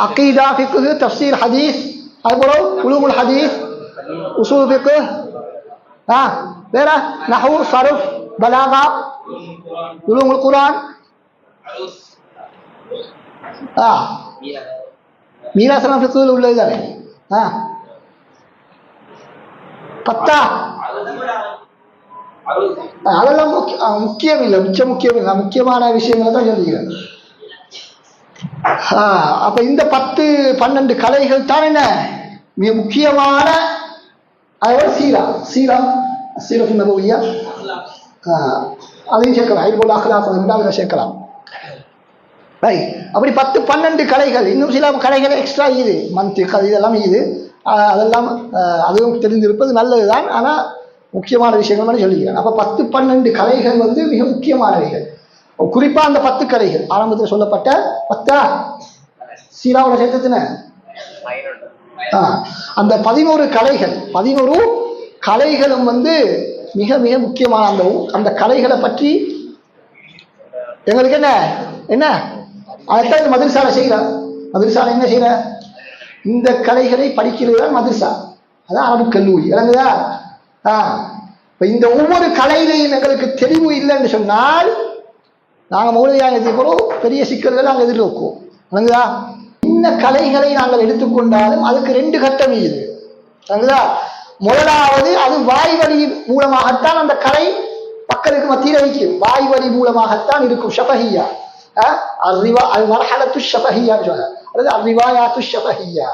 அகீதா, ஃபிக்ஹ், தஃப்சீர், ஹதீஸ், அதுபோல உலூமுல் ஹதீஸ், உசூல் ஃபிக்ஹ், வேற நஹ்வு, ஸர்ஃப், பலாகா, உலூமுல் குர்ஆன், மீராசலாம் ஃபிக்ஹ்ல உள்ளது தானே. 10 அதெல்லாம் முக்கியம் இல்லை, முக்கியம் இல்லை, முக்கியமான விஷயங்களை தான் சொல்லிக்கிறேன். அப்ப இந்த 10-12 கலைகள் தான் என்ன மிக முக்கியமான. அதோட சீரத்து நபவியா அதையும் சேர்க்கலாம். இது போல அஹ்லாக் அதில் சேர்க்கலாம். அப்படி 10-12 கலைகள். இன்னும் சில கலைகள் எக்ஸ்ட்ரா இது மந்திக் இதெல்லாம் இது அதெல்லாம் அதுவும் தெரிந்திருப்பது நல்லதுதான். ஆனால் முக்கியமான விஷயங்கள் மாதிரி சொல்லிக்கிறேன். அப்போ 10-12 கலைகள் வந்து மிக முக்கியமானவைகள். குறிப்பாக அந்த 10 கலைகள் ஆரம்பத்தில் சொல்லப்பட்ட 10 சீராவோட சேர்த்துன அந்த 11 கலைகளும் வந்து மிக மிக முக்கியமான அந்த கலைகளை பற்றி எங்களுக்கு என்ன அதைத்தான் இந்த மதரசால செய்கிறார். மதரசால என்ன செய்யற? இந்த கலைகளை படிக்கிறது தான் மதரசா, அதான் அரபு கல்லூரி. விளங்குதா? இப்போ இந்த ஒவ்வொரு கலையிலையும் எங்களுக்கு தெளிவு இல்லைன்னு சொன்னால் நாங்கள் மௌலவியாக போல பெரிய சிக்கல்கள் நாங்கள் எதிர்நோக்குவோம். விளங்குதா? இந்த கலைகளை நாங்கள் எடுத்துக்கொண்டாலும் அதுக்கு 2 கட்டம் இது. விளங்குதா? முதலாவது அது வாய் வழி மூலமாகத்தான் அந்த கலை மக்களுக்கு மத்தியில் வைக்கும். வாய் வழி மூலமாகத்தான் இருக்கும். ஷபஹியா மர்ஹலத்து ஷபஹியா அல்லது அர்ரிவாயாத்து ஷபஹியா,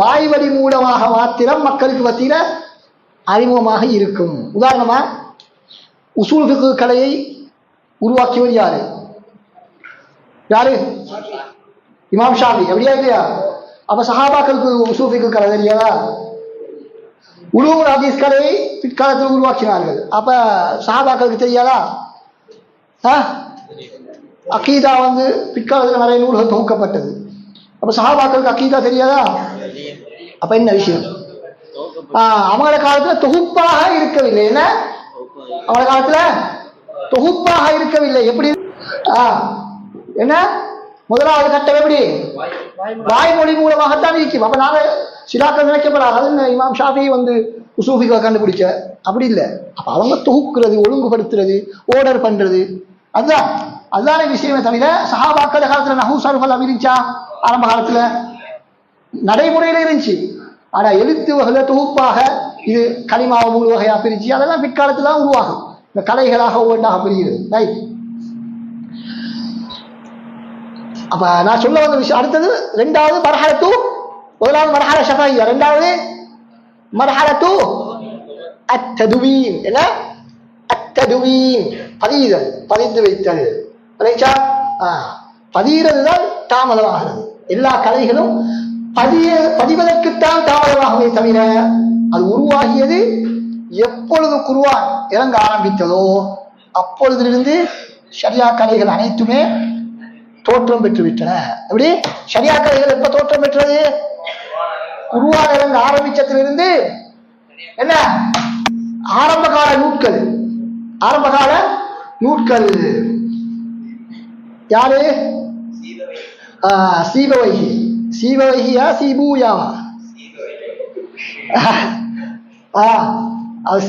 வாய் வழி மூலமாக மாத்திரம் மக்களுக்கு மத்தியில் அறிமுகமாக இருக்கும். உதாரணமா உசூல் ஃபிக்ஹ் கலையை உருவாக்கியவர் யாரு? இமாம் ஷாஃபி. அப்படியா இல்லையா? அப்ப சஹாபாக்களுக்கு உசூல் ஃபிக்ஹ் கலை தெரியாதா? உலூமுல் ஹதீஸ் கலையை பிற்காலத்தில் உருவாக்கினார்கள். அப்ப சஹாபாக்களுக்கு தெரியாதா? அகீதா வந்து பிற்காலத்தில் நிறைய நூல்கள் தொகுக்கப்பட்டது. அப்ப சஹாபாக்களுக்கு அகீதா தெரியாதா? அப்ப என்ன விஷயம்? அவங்கள காலத்துல தொகுப்பாக இருக்கவில்லை. என்ன அவங்கள காலத்துல தொகுப்பாக இருக்கவில்லை. எப்படி? என்ன முதலாவது கட்டம் எப்படி? வாய்மொழி மூலமாகத்தான் இருக்கும். அப்ப நாங்க சிலாக்கள் நினைக்கப்படாது இமாம் ஷாஃபி வந்து உசூஃபிகளை கண்டுபிடிச்ச அப்படி இல்லை. அப்ப அவங்க தொகுக்கிறது, ஒழுங்குபடுத்துறது, ஓர்டர் பண்றது, அதுதானே விஷயமே தவிர சஹாபாக்கள் காலத்துல நஹ்வு ஸர்ஃப் எல்லாம் இருந்துச்சா? ஆரம்ப காலத்துல நடைமுறையில இருந்துச்சு. ஆனா எழுத்து வகையில தொகுப்பாக இது களிமாவை 3 வகையா பிரிச்சு அதெல்லாம் பிற்காலத்துல தான் உருவாகும். இந்த கலைகளாக ஒவ்வொன்றாக பிரிகிறது. ரைட். அப்ப நான் சொல்ல வந்த விஷயம் அடுத்தது 2வது மர்ஹலத்து. முதலாவது மர்ஹல ஷஃபையா, 2வது மர்ஹலத்து அத்ததுவீன். என்ன? அத்ததுவீன், பதிந்து வைத்தல். பதிகிறது தான் தாமதமாகிறது. எல்லா கலைகளும் பதிவதற்குத்தான் தாமதமாகவே தவிர அது உருவாகியது எப்பொழுது குர்ஆன் இறங்க ஆரம்பித்ததோ அப்பொழுதிலிருந்து ஷரியா கலைகள் அனைத்துமே தோற்றம் பெற்றுவிட்டன. எப்படி? ஷரியா கலைகள் எப்ப தோற்றம் பெற்றது? குர்ஆன் இறங்க ஆரம்பிச்சதிலிருந்து என்ன ஆரம்பகால நூட்கள் யாரு? சீபவைஹியா சீபூயாவா?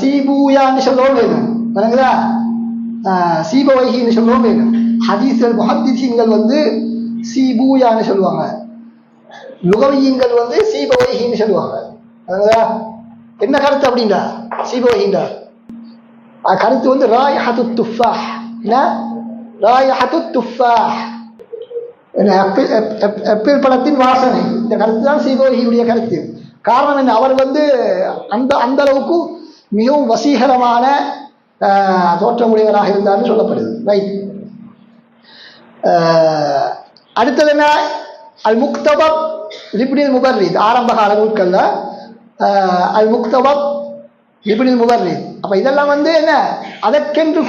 சீபூயான்னு சொல்லவும் வேணும். விளங்குதா? சீபவைஹின்னு சொல்லவும் வேணும். ஹதீஸ்கள் முஹத்திஸீன்கள் வந்து சீபூயான்னு சொல்லுவாங்க, லுகவியீன்கள் வந்து சீபவைஹின்னு சொல்லுவாங்க. விளங்குதா? என்ன கருத்து அப்படின்னா சீபவைஹின்றா கருத்து வந்து ராயிஹத்து துஃபாஹ். என்ன? ராயிஹத்து துஃபாஹ், ஆப்பிள் பழத்தின் வாசனை. இந்த கருத்து தான் சீபவைஹியுடைய கருத்து. காரணம் என்ன? அவர் வந்து அந்த அளவுக்கு மிகவும் வசீகரமான தோற்றமுடையவராக இருந்தார்னு சொல்லப்படுது. ரைட். அடுத்தது என்ன? அல் முக்தபப் லிப்னில் முபர்ரித். ஆரம்ப கால நூல்கள்ல அல் முக்தபப் லிப்னில் முபர்ரித். அப்ப இதெல்லாம் வந்து என்ன அதற்கென்று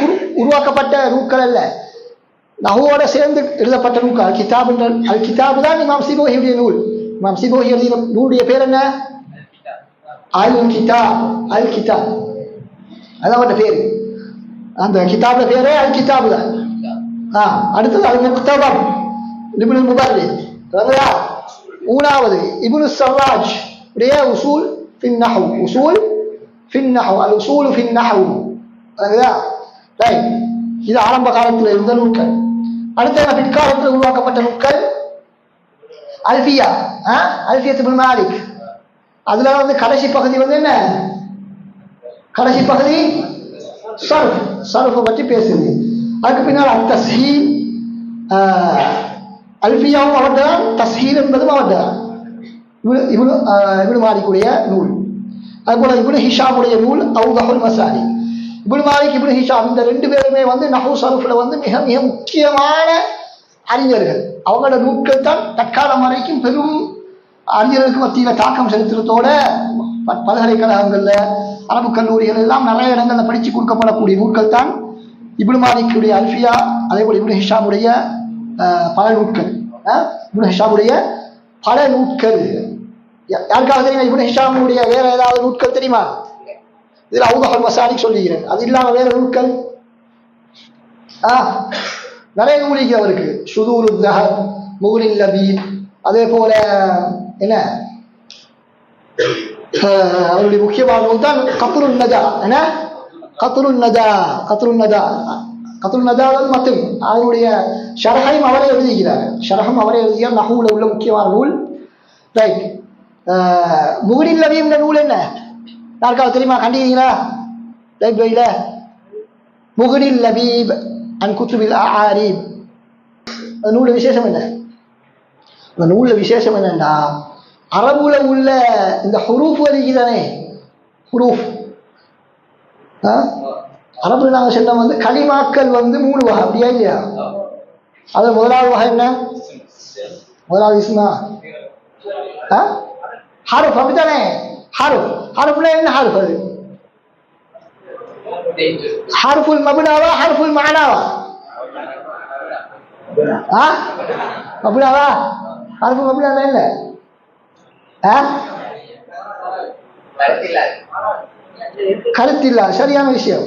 உருவாக்கப்பட்ட நூல்கள் அல்ல, நஹுவோட சேர்ந்து எழுதப்பட்ட நூல்கள். அல் கிதாப் என்ற அல் கிதாபு தான் இமாம் சிபோஹியுடைய நூல். இமாம் சிபோஹி எழுதிய நூலுடைய பேர் என்ன? அல் கிதாப். அல் கிதாப் அதான் அவருடைய பேர். அந்த கிதாபுல பேரே அல் கிதாபு தான். அடுத்தது அல் முக்தபர் இப்னுல் முபர்ரித். மூணாவது இப்னு சர்ராஜ் உடைய உசூல் ஃபின் நஹ்வ். உசூல் ஃபின் நஹ்வ், அல் உசூல் ஃபின் நஹ்வ். ரைட், இது ஆரம்ப காலத்தில் இருந்த நூல்கள். அடுத்த பிற்காலத்தில் உருவாக்கப்பட்ட நூல்கள் அல்ஃபியா, அல்ஃபியத் இப்னு மாலிக். அதுல வந்து கடைசி பகுதி வந்து என்ன? கடைசி பகுதி சர்ஃப், சர்ஃபை பற்றி பேசுது. அதுக்கு பின்னால் அல் தஸ்ஹீல், அல்ஃபியாவும் அவர்தான், தஸ்ஹீல் என்பதும் அவர்தான். இப்னு மாலிக்குடைய நூல். அதுபோல இப்னு ஹிஷாமுடைய நூல் அவுதஹுல் மசாலிக். இப்னு மாலிக், இப்னு ஹிஷாம் இந்த ரெண்டு பேருமே வந்து நஹ்வு சர்ஃப்ல வந்து மிக மிக முக்கியமான அறிஞர்கள். அவங்களோட நூல்கள் தான் தற்காலம் வரைக்கும் பெரும் அறிஞர்களுக்கு மத்தியில் தாக்கம் செலுத்துறதோட பல்கலைக்கழகங்கள்ல, அரபு கல்லூரிகள் எல்லாம் நிறைய இடங்கள்ல படிச்சு கொடுக்கப்படக்கூடிய நூல்கள் தான் இப்னு மாலிக்குடைய அல்ஃபியா. அதே போல இப்னு ஹிஷாமுடைய பல நூல்கள். இப்னு ஹிஷாமுடைய பல நூல்கள் யாருக்காக தெரியுமா? இப்னு ஹிஷாமுடைய வேற ஏதாவது நூல்கள் தெரியுமா? இதில் அவுதஹுல் மசாலிக் சொல்லுகிறேன். அது இல்லாம வேற நூல்கள் நிறைய நூலிக்கு அவருக்கு. ஷுதூருத் தஹப், முக்னில் லபீப், அதே போல என்ன அவருடைய முக்கியமான நூல் தான் கத்ருன் நஜா. என்ன? கத்ருன் நஜா. கத்ருன் நஜா, கத்ருன் நஜா மட்டும் அவருடைய ஷரஹையும் அவரே எழுதிக்கிறார். ஷரஹும் அவரே எழுதியார். நஹ்வுல உள்ள முக்கியமான நூல். ரைட். முக்னில் லபீப் நூல் என்ன யாருக்காவது தெரியுமா? கண்டிக்கிறீங்களா லைப்ரரியில? முக்னில் லபீப் அன் குத்துபில் ஆரீப். அந்த நூல் விசேஷம் என்ன? அந்த நூல்ல விசேஷம் என்னன்னா, அரபுல உள்ள இந்த ஹுரூஃப் வருகிறானே, ஹுரூஃப் அரபுல நாங்கள் சொன்ன வந்து கலிமாக்கள் வந்து 3 வகை, அப்படியா இல்லையா? அது முதலாவது வகை என்ன? முதலாவது இஸ்மா ஹாரூஃப், அப்படித்தானே? ஹாரூஃப். ஹாரூஃப்ல என்ன ஹாரூஃப்? அது ஹாரூஃபுல் மப்னாவா ஹாரூஃபுல் மஅனாவா? மப்னாவா? ஹாரூஃபுல் மப்னா என்ன? கருத்தில்லா. சரியான விஷயம்.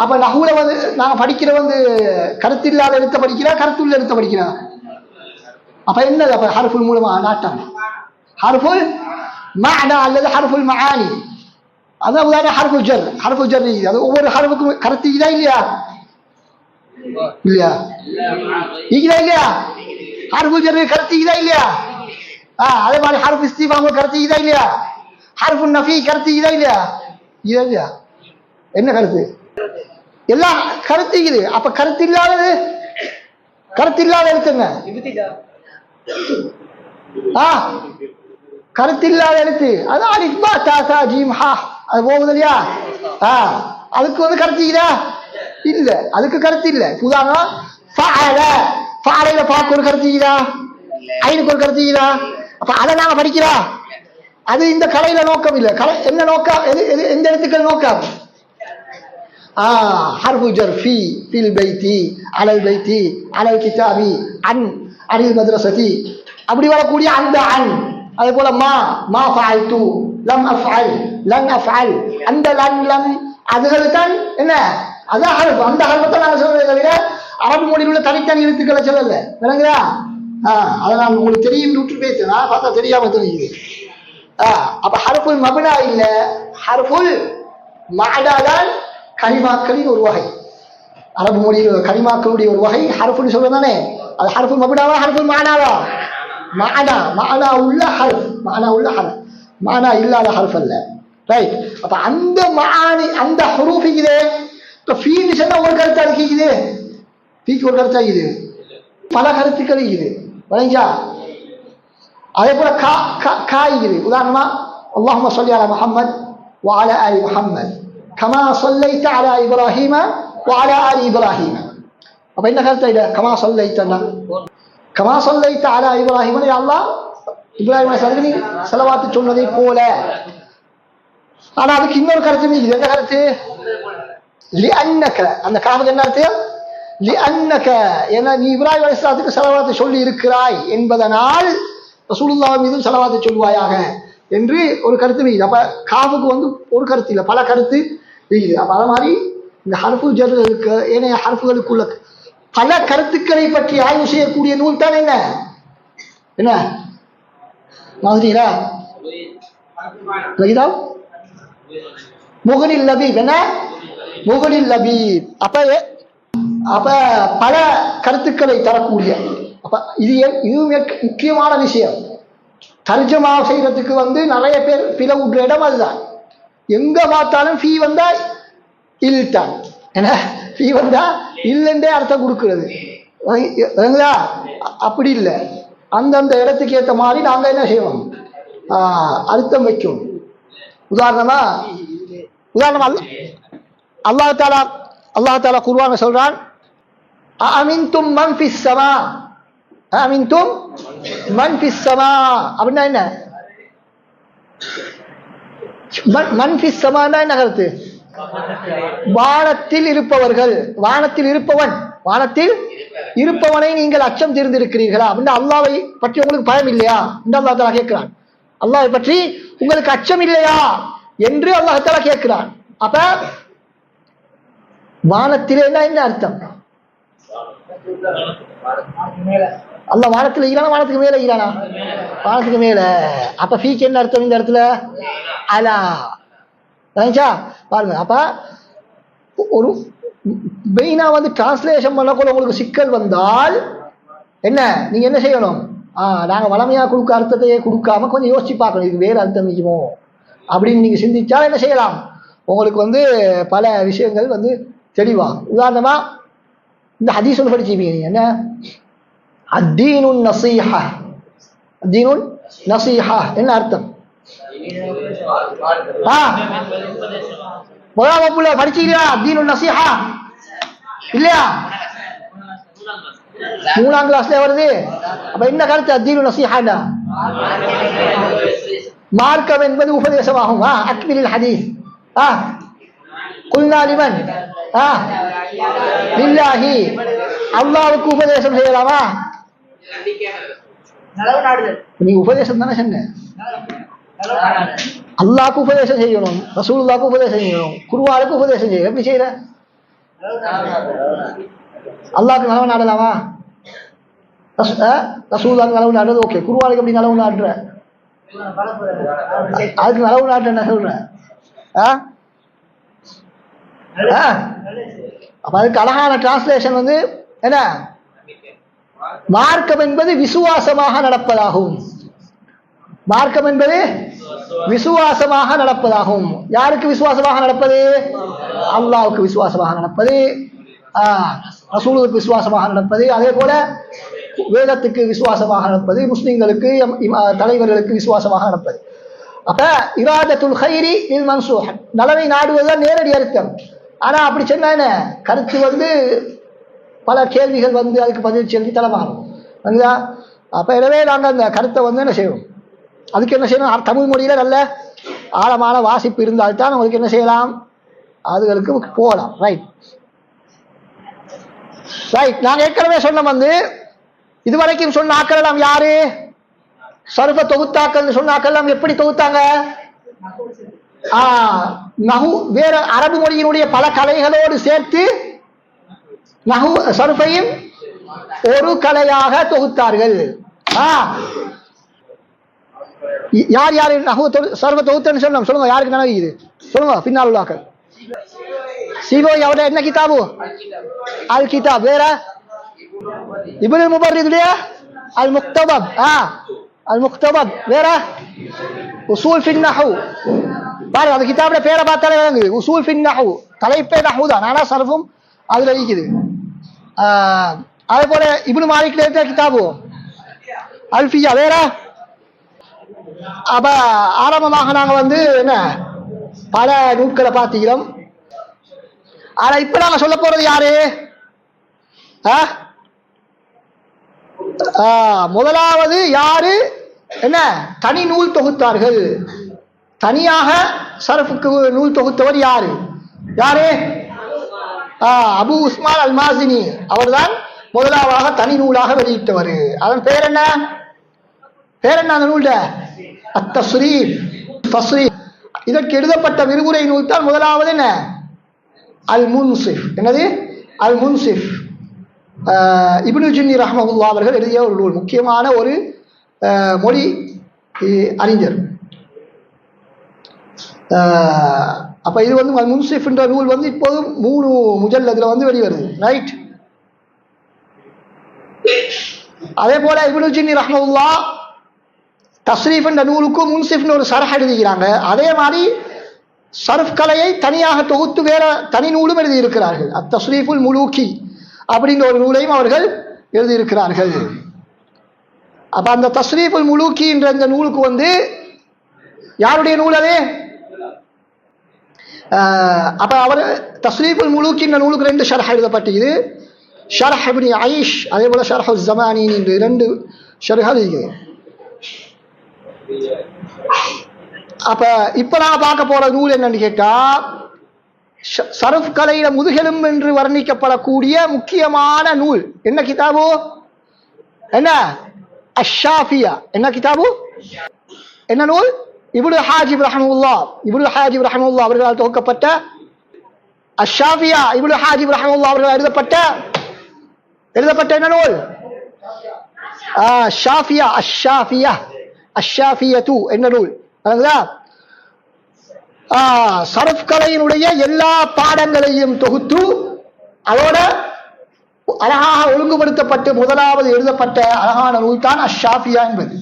அப்ப நஹ்வுல வந்து நாங்க படிக்கிற வந்து கருத்தில்லாத எழுத்த படிக்கிறா, கருத்துள்ள எழுத்த படிக்கிறா. அப்ப என்னது? அப்ப ஹர்ஃபுல் மூலமா நாட்டம் ஹர்ஃபுல் மஅனா அல்லது ஹர்ஃபுல் மஆனி. அதான் உதாரணம் ஹர்ஃபுல் ஜர். ஹர்ஃபுல் ஜர் அது ஒவ்வொரு ஹர்ஃபுக்கும் கருத்து இதா இல்லையா? இல்லையா? இதா இல்லையா? ஹர்ஃபுல் ஜர் கருத்து இதா இல்லையா? அதே மாதிரி ஹர்ஃப் இஸ்திஃபாம் கருத்து இதா இல்லையா? ஹர்ஃபுன் நஃபி கருத்து இதா இல்லையா? இதா இல்லையா? என்ன கருத்து? எல்லாம் கருத்து இது. அப்ப கருத்து இல்லாதது, கருத்து இல்லாத எழுத்து என்ன? கருத்து இல்லாத எழுத்து அது அலிஃப் பா தா சா ஜீம் ஹா. அது போகுது இல்லையா? அதுக்கு வந்து கருத்து இதா இல்ல, அதுக்கு கருத்து இல்ல. உதாரணம் ஃபஅல, ஃபஅலைல பாக்கு ஒரு கருத்து இதா, ஐனுக்கு ஒரு கருத்து இதா. அப்ப அதை நாங்க படிக்கிறா. அது இந்த கலையில நோக்கம் இல்ல. கலை என்ன நோக்கம்? எந்த எழுத்துக்கள் நோக்கம்? ஹர்ஃபு ஜர் ஃபி, ஃபில் பைத்தி, அலல் பைத்தி, அலல் கிதாபி, அன், அனில் மദ്രസதி, அப்படி வரக்கூடிய அந்த அன். அதே போல மா, மா ஃபஅல்து, லம் அஃஅல், லன் அஃஅல், அந்த லன் லம் அதுகள் தான் என்ன? அதான் ஹர்ஃப். அந்த ஹர்ஃபை தான் நான் சொல்றேன் தவிர அரபு மொழியில் உள்ள தனித்தனி எழுத்துக்களை சொல்லல. விளங்குதா? அதை நான் உங்களுக்கு தெரியும் விட்டு பேச நான் பார்த்தா தெரியாம தெரியுது. அப்ப ஹர்ஃபுல் மப்னா இல்ல, ஹர்ஃபுல் மஅனா தான் கலிமாக்களின் ஒரு வகை. அரபு மொழியில் கலிமாக்களுடைய ஒரு வகை ஹர்ஃப்னு சொல்றதானே. அது ஹர்ஃபுல் மப்னாவா ஹர்ஃபுல் மஅனாவா? மஅனா. மஅனா உள்ள ஹர்ஃப், மஅனா உள்ள ஹர்ஃப், மஅனா இல்லாத ஹர்ஃப் அல்ல. ரைட். அப்ப அந்த மஆனி அந்த ஹுரூஃப் இதே. இப்ப ஃபீன்னு சொன்னா ஒரு கருத்து இருக்குது, ஃபீக்கு ஒரு கருத்து இருக்குது, பல கருத்துக்கள் இருக்குது. வணங்கா. அதே போல கா இருக்குது. உதாரணமா அல்லாஹும்ம ஸல்லி அலா முஹம்மத் வ அலா ஆலி முஹம்மத் கமா ஸல்லைத அலா இப்ராஹீம வ அலா ஆலி இப்ராஹீம. அப்ப என்ன கருத்து இது? கமா ஸல்லைதனா, கமா ஸல்லைத அலா இப்ராஹீம, யா அல்லாஹ் இப்ராஹிம் அலைஹிஸ்ஸலாமுக்கு நீ ஸலவாத் சொன்னதை போல. ஆனா அதுக்கு இன்னொரு கருத்து இருக்குது. என்ன கருத்து? லிஅன்னக அந்த காஃபுக்கு என்ன அர்த்தம்? லிஅன்னக ஏன்னா நீ இப்ராஹிம் அலைஹிஸ்ஸலாத்துக்கு ஸலவாத்தை சொல்லி இருக்கிறாய் என்பதனால் ரசூலுல்லாஹ் மீதும் ஸலவாத்தை சொல்வாயாக என்று ஒரு கருத்து இருக்குது. அப்ப காஃபுக்கு வந்து ஒரு கருத்து இல்லை, பல கருத்து இருக்குது. அப்ப அத மாதிரி இந்த ஹர்ஃபுல் ஜர்ருக்கு ஏனைய ஹர்ஃபுகளுக்குள்ள பல கருத்துக்களை பற்றி ஆய்வு செய்யக்கூடிய நூல் தான் என்ன என்ன மாதிரியா முகனில் லபீப் என்ன முகனில் லபீப். அப்ப பல கருத்துக்களை தரக்கூடிய அப்ப இது முக்கியமான விஷயம். தர்ஜமா செய்யறதுக்கு வந்து நிறைய பேர் பிளவுன்ற இடம் அதுதான். எங்க பார்த்தாலும் ஃபீ வந்தா இல்தான் என்ன ஃபீ வந்தா இல்லைன்றே அர்த்தம் கொடுக்கிறது. அப்படி இல்லை, அந்தந்த இடத்துக்கு ஏற்ற மாதிரி நாங்க என்ன செய்வோம் அர்த்தம் வைக்கும். உதாரணமா அல்லாஹ் தாலா குர்ஆன்ல சொல்றான், அமின்தும் மன் ஃபிஸ் ஸமா அமின்தும் மன் ஃபிஸ் ஸமா அப்படின்னா என்ன? மன் ஃபிஸ் ஸமான்னா என்ன கருத்து? வானத்தில் இருப்பவர்கள், வானத்தில் இருப்பவன், வானத்தில் இருப்பவனை நீங்கள் அச்சம் தெரிந்திருக்கிறீர்களா அப்படின்னு அல்லாஹ்வை பற்றி உங்களுக்கு பயம் இல்லையா என்று அல்லாஹ் தஆலா கேட்கிறான். அல்லாஹ்வை பற்றி உங்களுக்கு அச்சம் இல்லையா என்று அல்லாஹ் தஆலா கேட்கிறான். அப்ப வானத்திலே என்ன அர்த்தம்? அல்லாஹ் வானத்தில் ஈரானா வானத்துக்கு மேல ஈரானா? வானத்துக்கு மேல. அப்ப ஃபீக்கு என்ன அர்த்தம் இந்த இடத்துல? அலா பாருங்க. அப்ப ஒரு மெயினா வந்து டிரான்ஸ்லேஷன் பண்ணக்குள்ள உங்களுக்கு சிக்கல் வந்தால் என்ன நீங்க என்ன செய்யணும்? நாங்க வளமையா கொடுக்க அர்த்தத்தையே கொடுக்காம கொஞ்சம் யோசிச்சு பார்க்கணும், இதுக்கு வேற அர்த்தம் இருக்குமோ அப்படின்னு நீங்க சிந்திச்சா என்ன செய்யலாம், உங்களுக்கு வந்து பல விஷயங்கள் வந்து தெளிவா. உதாரணமா இந்த ஹதீஸ் ஒன்று படிச்சுப்பீங்க நீங்க என்ன? அத்தீனுன் நஸீஹா, அத்தீனுன் நஸீஹா என்ன அர்த்தம்? முதலாம் வகுப்புல படிச்சீங்களா அத்தீனுன் நஸீஹா? இல்லையா? 3ஆம் கிளாஸ்ல வருது. அப்ப என்ன கருத்து அத்தீனுன் நஸீஹா? மார்க்கம் என்பது உபதேசமாகும். அக்மிலில் ஹதீஸ். குல்னா லிமன் லில்லாஹி, அல்லாஹ்வுக்கு உபதேசம் செய்யலாமா? நீ உபதேசம் தானே சொன்ன. அல்லாஹ்வுக்கு உபதேசம் செய்யணும், ரசூலுல்லாஹ்வுக்கு உபதேசம் செய்யணும், குர்ஆனுக்கு உபதேசம் செய்யணும். எப்படி செய்யற? அல்லாஹ்வுக்கு நலவு நாடலாமா? ரசூலுல்லாஹ்வுக்கு நலவு நாடுறது ஓகே. குர்ஆனுக்கு எப்படி நலவு நாடுற? அதுக்கு நலவு நாட்டு என்ன சொல்ற? அப்ப அதுக்கு அழகான டிரான்ஸ்லேஷன் வந்து என்ன? மார்க்கம் என்பது விசுவாசமாக நடப்பதாகும். மார்க்கம் என்பது விசுவாசமாக நடப்பதாகும். யாருக்கு விசுவாசமாக நடப்பது? அல்லாஹ்வுக்கு விசுவாசமாக நடப்பது, ரசூலுக்கு விசுவாசமாக நடப்பது, அதே போல வேதத்துக்கு விசுவாசமாக நடப்பது, முஸ்லிம்களுக்கு தலைவர்களுக்கு விசுவாசமாக நடப்பது. அப்ப இராதத்துல் கைரி இல் மன்சூஹ், நலவை நாடுவதுதான் நேரடி அர்த்தம். ஆனா அப்படி சொன்னா என்ன கருத்து வந்து பல கேள்விகள் வந்து அதுக்கு பதில் சொல்லி தளமாறும். அப்ப எனவே நாங்கள் அந்த கருத்தை வந்து என்ன செய்வோம், அதுக்கு என்ன செய்யணும், தமிழ் மொழியில நல்ல ஆழமான வாசிப்பு இருந்தால்தான் உங்களுக்கு என்ன செய்யலாம், அதுகளுக்கு போகலாம். Right right. நாங்க ஏற்கனவே சொன்ன வந்து இதுவரைக்கும் சொன்ன ஆக்கள் எல்லாம் யாரு? சர்வ தொகுத்தாக்கள் சொன்ன ஆக்கள் எல்லாம் எப்படி தொகுத்தாங்க? நஹு வேற அரபு மொழியினுடைய பல கலைகளோடு சேர்த்து நஹு சர்ஃபையும் ஒரு கலையாக தொகுத்தார்கள். யார் யாரு நஹு சர்வ தொகுத்தன்னு சொன்னோம்? சொல்லுங்க, யாருக்கு நினைவுது சொல்லுங்க. பின்னால் உள்ளாக்கள் சிவோய் அவட என்ன கிதாபு? அல் கிதாப். வேற இப்னுல் முபர்ரிதுடைய அல் முக்தபப். அல் முக்தபப். வேற உசூல் ஃபின் நஹு. பாருங்க அந்த கிதாபுடைய பேரை பார்த்தாலே விளங்குது. உசூல் ஃபின் நஹு, தலைப்பே நஹு தான், ஆனா சர்ஃபும் அதுல இருக்குது. அதே போல இப்னு மாலிக்ல இருக்கிற கிதாபு அல்ஃபியா. வேற அப்ப ஆரம்பமாக நாங்க வந்து என்ன பல நூல்களை பார்த்துக்கிறோம். ஆனா இப்ப நாங்க சொல்ல போறது யாரு? முதலாவது யாரு? என்ன தனி நூல் தொகுத்தார்கள். தனியாக சரஃபுக்கு நூல் தொகுத்தவர் யாரு? யாரு? அபு உஸ்மான் அல் மாசினி அவர்தான் முதலாவதாக தனி நூலாக வெளியிட்டவர். அதன் பெயர் என்ன? அந்த நூல்ட அத்தஸ்ரீப். இதற்கு எழுதப்பட்ட விரிவுரை நூல் தான் முதலாவது என்ன? அல் முன்சிஃப். என்னது? அல் முன்சிஃப். இப்னு ஜுன்னி ரஹ்மஹுல்லாஹ் அவர்கள் எழுதிய ஒரு நூல், முக்கியமான ஒரு மொழி அறிஞர். அப்ப இது வந்து அல் முன்சிஃப் என்ற நூல் வந்து இப்போது 3 முஜல்லதுல வந்து வெளிவருது. ரைட். அதே போல இப்னு ஜுன்னி ரஹ்மஹுல்லாஹ் தஸ்ரீஃப் என்ற நூலுக்கும் முன்சிஃப்னு ஒரு ஷரஹ் எழுதிக்கிறாங்க. அதே மாதிரி சர்ஃப் கலையை தனியாக தொகுத்து வேற தனி நூலும் எழுதியிருக்கிறார்கள். அத்தஸ்ரீஃபுல் முலூக்கி அப்படின்ற ஒரு நூலையும் அவர்கள் எழுதியிருக்கிறார்கள். அப்ப அந்த தஸ்ரீஃபுல் முலூக்கி என்ற இந்த நூலுக்கு வந்து யாருடைய நூல் அது? அப்ப அவர் தஸ்ரீஃபுல் முலூக்கி என்ற நூலுக்கு 2 ஷரஹ் எழுதப்பட்டிருக்குது. ஷரஹ் இப்னு ஐஷ், அதே போல ஷரஹ் ஸமானி என்று 2 ஷரஹ் இருக்குது. அப்ப இப்ப நான் பார்க்க போற நூல் என்னன்னு கேட்டா, சர்ஃப் கலையில முதுகெலும் என்று வர்ணிக்கப்படக்கூடிய முக்கியமான நூல் என்ன கிதாபு? என்ன? அஷ்ஷாஃபியா. என்ன கிதாபு? என்ன நூல்? இப்னு ஹாஜிப் ரஹ்மத்துல்லாஹ் அவர்களால் தொகுக்கப்பட்ட அஷ்ஷாஃபியா. இப்னு ஹாஜிப் ரஹ்மத்துல்லாஹ் அவர்களால் எழுதப்பட்ட என்ன நூல்? அஷ்ஷாஃபியத்து என்ற நூல். சர்ஃப் கலையினுடைய எல்லா பாடங்களையும் தொகுத்து அதோட அழகாக ஒழுங்குபடுத்தப்பட்டு முதலாவது எழுதப்பட்ட அழகான நூல் தான் அஷ்ஷாஃபியா என்பது.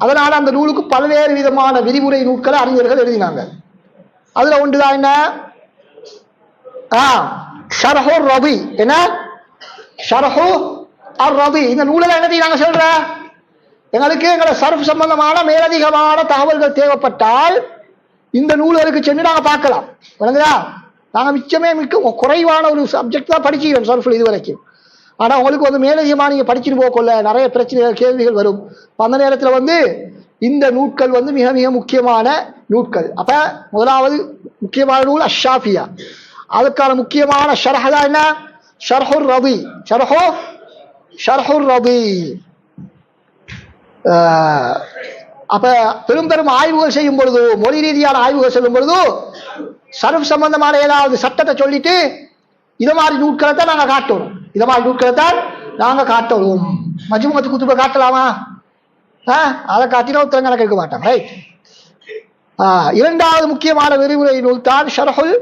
அதனால அந்த நூலுக்கு பல்வேறு விதமான விரிவுரை நூல்களை அறிஞர்கள் எழுதினாங்க. அதுல ஒன்றுதான் என்ன? ஷர்ஹு ரபி. என்ன? ஷர்ஹு அர்-ரபி. இந்த நூலில் என்ன நாங்க சொல்ற, எங்களுக்கு எங்களை சர்ஃப் சம்பந்தமான மேலதிகமான தகவல்கள் தேவைப்பட்டால் இந்த நூல்களுக்கு சென்று நாங்கள் பார்க்கலாம். விளங்குதா? நாங்கள் மிக்க குறைவான ஒரு சப்ஜெக்ட் தான் படிச்சுக்கிறோம் சர்ஃபில் இது வரைக்கும். ஆனால் உங்களுக்கு வந்து மேலதிகமாக நீங்கள் படிச்சுட்டு போகக்குள்ள நிறைய பிரச்சனைகள் கேள்விகள் வரும். அந்த நேரத்தில் வந்து இந்த நூட்கள் வந்து மிக மிக முக்கியமான நூட்கள். அப்ப முதலாவது முக்கியமான நூல் அஷ்ஷாஃபியா. அதுக்கான முக்கியமான ஷர்ஹ் தான் என்ன? ஷர்ஹுர் ரபி. ஷர்ஹுர் ரபி. அப்ப பெரும் ஆய்வுகள் செய்யும் பொழுது, மொழி ரீதியான ஆய்வுகள் செய்யும் பொழுது சர்ஃப் சம்பந்தமான ஏதாவது சட்டத்தை சொல்லிட்டு இதை மாதிரி நூட்களை தான் நாங்கள் காட்டணும். மஜ்முஅத்து குத்துப காட்டலாமா? அதை காட்டினா உத்தரம் கணக்கு எடுக்க மாட்டாங்க. ரைட். இரண்டாவது முக்கியமான விரிவுரை நூல் தான் ஷர்ஹுல்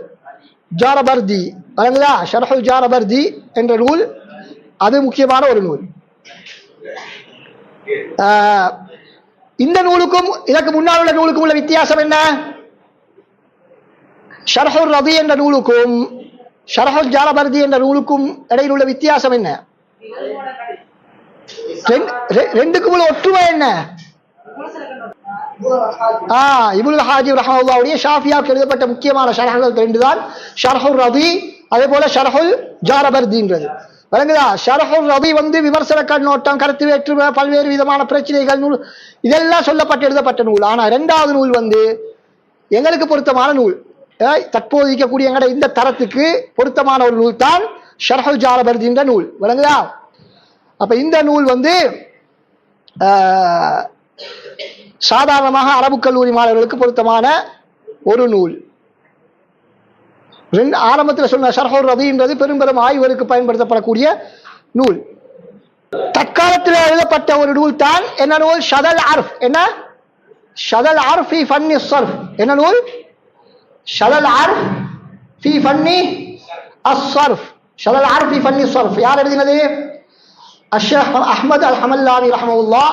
ஜாரபர்தி. வழங்குதா? ஷர்ஹுல் ஜாரபர்தி என்ற நூல் அது முக்கியமான ஒரு நூல். இந்த நூலுக்கும் இதற்கு முன்னால் உள்ள நூலுக்கும் உள்ள வித்தியாசம் என்ன? ஷர்ஹுல் ரபி என்ற நூலுக்கும் ஷர்ஹுல் ஜாரபர்தி என்ற நூலுக்கும் இடையில் உள்ள வித்தியாசம் என்ன? ரெண்டுக்கும் உள்ள ஒற்றுமை என்ன? இப்னு ஹாஜிப் ரஹ்மத்துல்லாஹுடைய ஷாஃபியாவுக்கு எழுதப்பட்ட முக்கியமான ஷர்ஹுகள் 2 தான், ஷர்ஹுல் ரபி அதே போல ஷர்ஹுல் ஜாரபர்தின்றது. வழங்குதா? ஷர்ஹுல் ரபி வந்து விமர்சன கண்ணோட்டம், கருத்து வேற்றுமை, பல்வேறு விதமான பிரச்சனைகள் நூல் இதெல்லாம் சொல்லப்பட்டு எழுதப்பட்ட நூல். ஆனா 2வது நூல் வந்து எங்களுக்கு பொருத்தமான நூல், தற்போது இருக்கக்கூடிய எங்கட இந்த தரத்துக்கு பொருத்தமான ஒரு நூல் தான் ஷர்ஹுல் ஜாரபர்தி என்ற நூல். வழங்குதா? அப்ப இந்த நூல் வந்து சாதாரணமாக அரபு கல்லூரி மாணவர்களுக்கு பொருத்தமான ஒரு நூல். ஆரம்பத்தில் சொன்ன ஷர்ஹுல் ரபின்றது பெரும் ஆய்வுகளுக்கு பயன்படுத்தப்படக்கூடிய நூல். தற்காலத்தில் எழுதப்பட்ட ஒரு நூல் தான் என்ன நூல்? ஷதல் அர்ஃப். என்ன? ஷதல் அர்ஃப் ஃபீ ஃபன்னி ஸர்ஃப். என்ன நூல்? ஷதல் அர்ஃப் ஃபீ ஃபன்னி அஸ்-ஸர்ஃப். ஷதல் அர்ஃப் ஃபீ ஃபன்னி ஸர்ஃப் யார் எழுதினது? அஷ்ஷேக் அஹ்மத் அல்-ஹமல்லாவி ரஹ்மத்துல்லாஹ்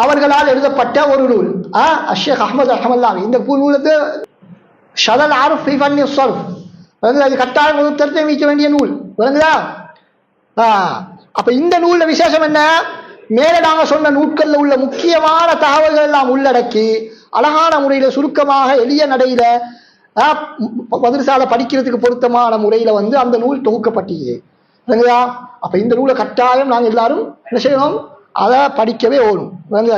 அவர்களால் எழுதப்பட்ட ஒரு நூல். அஷ்ஷேக் அஹ்மத் அல்-ஹமல்லாவி இந்த நூலுக்கு ஷதல் அர்ஃப் ஃபீ ஃபன்னி ஸர்ஃப் அது கட்டாயம் தெரிவிக்க வேண்டிய நூல். விளங்குதா? அப்ப இந்த நூல்ல விசேஷம் என்ன? மேலே நாங்க சொன்ன நூட்கள்ல உள்ள முக்கியமான தகவல்கள் எல்லாம் உள்ளடக்கி அழகான முறையில சுருக்கமாக எளிய நடையில மதரசால படிக்கிறதுக்கு பொருத்தமான முறையில வந்து அந்த நூல் தொகுக்கப்பட்டது. விளங்குதா? அப்ப இந்த நூலை கட்டாயம் நாங்க எல்லாரும் என்ன செய்யணும்? அதை படிக்கவே ஓடும்.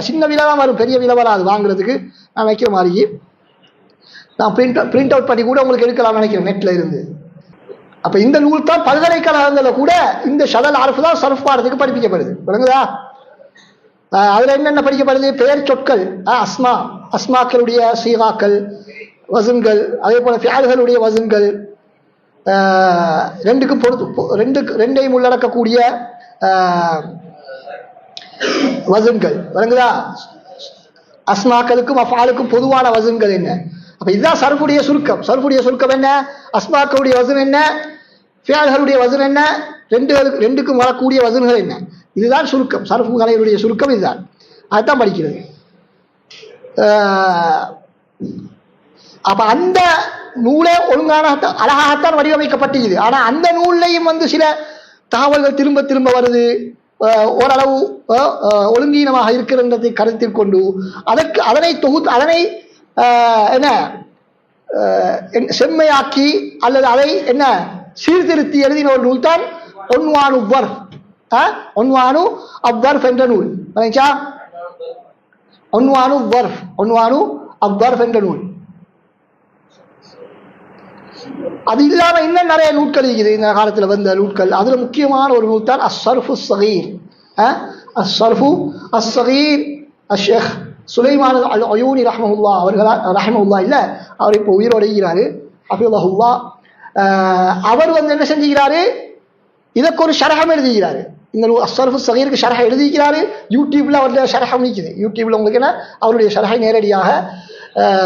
சின்ன விலை தான் வரும், பெரிய விலை வராது வாங்குறதுக்கு. நான் வைக்கிற மாதிரி நான் பிரிண்ட் அவுட் பண்ணி கூட உங்களுக்கு எடுக்கலாம் நினைக்கிறேன் நெட்ல இருந்து. அப்ப இந்த நூல் தான் பல்கலைக்கழகங்களில் கூட இந்த ஷதல் அரஃப் தான் சர்ஃப் பாடத்துக்கு படிப்பிக்கப்படுது. விளங்குதா? அதுல என்னென்ன படிக்கப்படுது? பெயர் சொற்கள், அஸ்மாக்களுடைய சீகாக்கள், வசன்கள், அதே போல ஃபியால்களுடைய வசன்கள், ரெண்டையும் உள்ளடக்கக்கூடிய வசன்கள். விளங்குதா? அஸ்மாக்களுக்கும் அஃபாலுக்கும் பொதுவான வசன்கள் என்ன? அப்ப இதுதான் சர்ஃபுடைய சுருக்கம். சர்ஃபுடைய சுருக்கம் என்ன? அஸ்மாக்களுடைய வசன் என்ன, ஃபியால்களுடைய வசன் என்ன, ரெண்டுக்கும் வரக்கூடிய வசன்கள் என்ன, இதுதான் சுருக்கம். சர்ஃபு கலையுடைய சுருக்கம் இதுதான். அதுதான் படிக்கிறது. அப்ப அந்த நூலே ஒழுங்கான அழகாகத்தான் வடிவமைக்கப்பட்டிருக்குது. ஆனா அந்த நூல்லையும் சில தகவல்கள் திரும்ப திரும்ப வருது, ஓரளவு ஒழுங்கீனமாக இருக்கிறதை கருத்தில் கொண்டு அதனை என்ன செம்மையாக்கி அல்லது அதை என்ன சீர்திருத்தி எழுதின ஒரு நூல் தான் ஒன்வானு அவ்வர்ஃப் என்ற நூல். ஒன்வானு என்ற நூல். அது இல்லாம இன்னும் நிறைய நூல்கள் இருக்குது இந்த காலத்தில் வந்த நூல்கள். அதுல முக்கியமான ஒரு நூல் தான் அஸ்ஸர்ஃபு ஸகீர். அஸ்ஸர்ஃபு அஸ்ஸகீர் அஷேக் சுலைமான் அல் அயூனி ரஹ்மஹுல்லா ரஹ்மஹுல்லா இல்ல, அவர் இப்போ உயிரோடு இருக்கிறாரு, ஹஃபிظஹுல்லா. அவர் என்ன செஞ்சுக்கிறாரு, இதற்கு ஒரு ஷரஹம் எழுதுகிறாரு. இந்த அஸ்ஸர்ஃபு ஸகீருக்கு ஷரஹ எழுதிக்கிறாரு. யூடியூப்ல அவருடைய ஷரஹம் நிற்குது. யூடியூப்ல உங்களுக்கு என்ன அவருடைய ஷரஹை நேரடியாக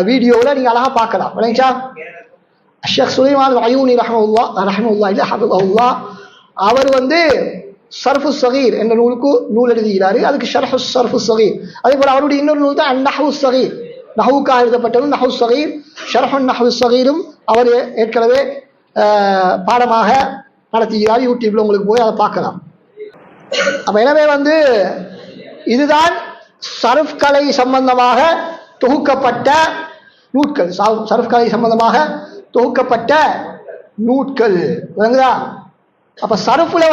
வீடியோவில் நீங்க அழகா பார்க்கலாம். விளங்கிச்சா? ஷேக் சுலைமான் அயூனி ரஹ்மஹுல்லா இல்ல ஹஃபிظஹுல்லா, அவர் சர்ஃபு ஸகீர் என்ற நூல் எழுதுகிறாரு. அதுக்கு ஷர்ஹு ஸர்ஃபு ஸகீர். அதே போல அவருடைய இன்னொரு நூல் தான் அந்நஹ்வு ஸகீர், நஹ்வுக்காக எழுதப்பட்டது நஹ்வு ஸகீர். ஷர்ஹு நஹ்வு ஸகீரும் அவர் ஏற்கனவே பாடமாக நடத்துகிறார். யூடியூப்ல உங்களுக்கு போய் அதை பார்க்கலாம். அப்ப எனவே இதுதான் சர்ஃப் கலை சம்பந்தமாக தொகுக்கப்பட்ட நூட்கள். சர்ஃப் கலை சம்பந்தமாக தொகுக்கப்பட்ட நூட்கள். விளங்குதா? அப்ப சர்ஃப்ல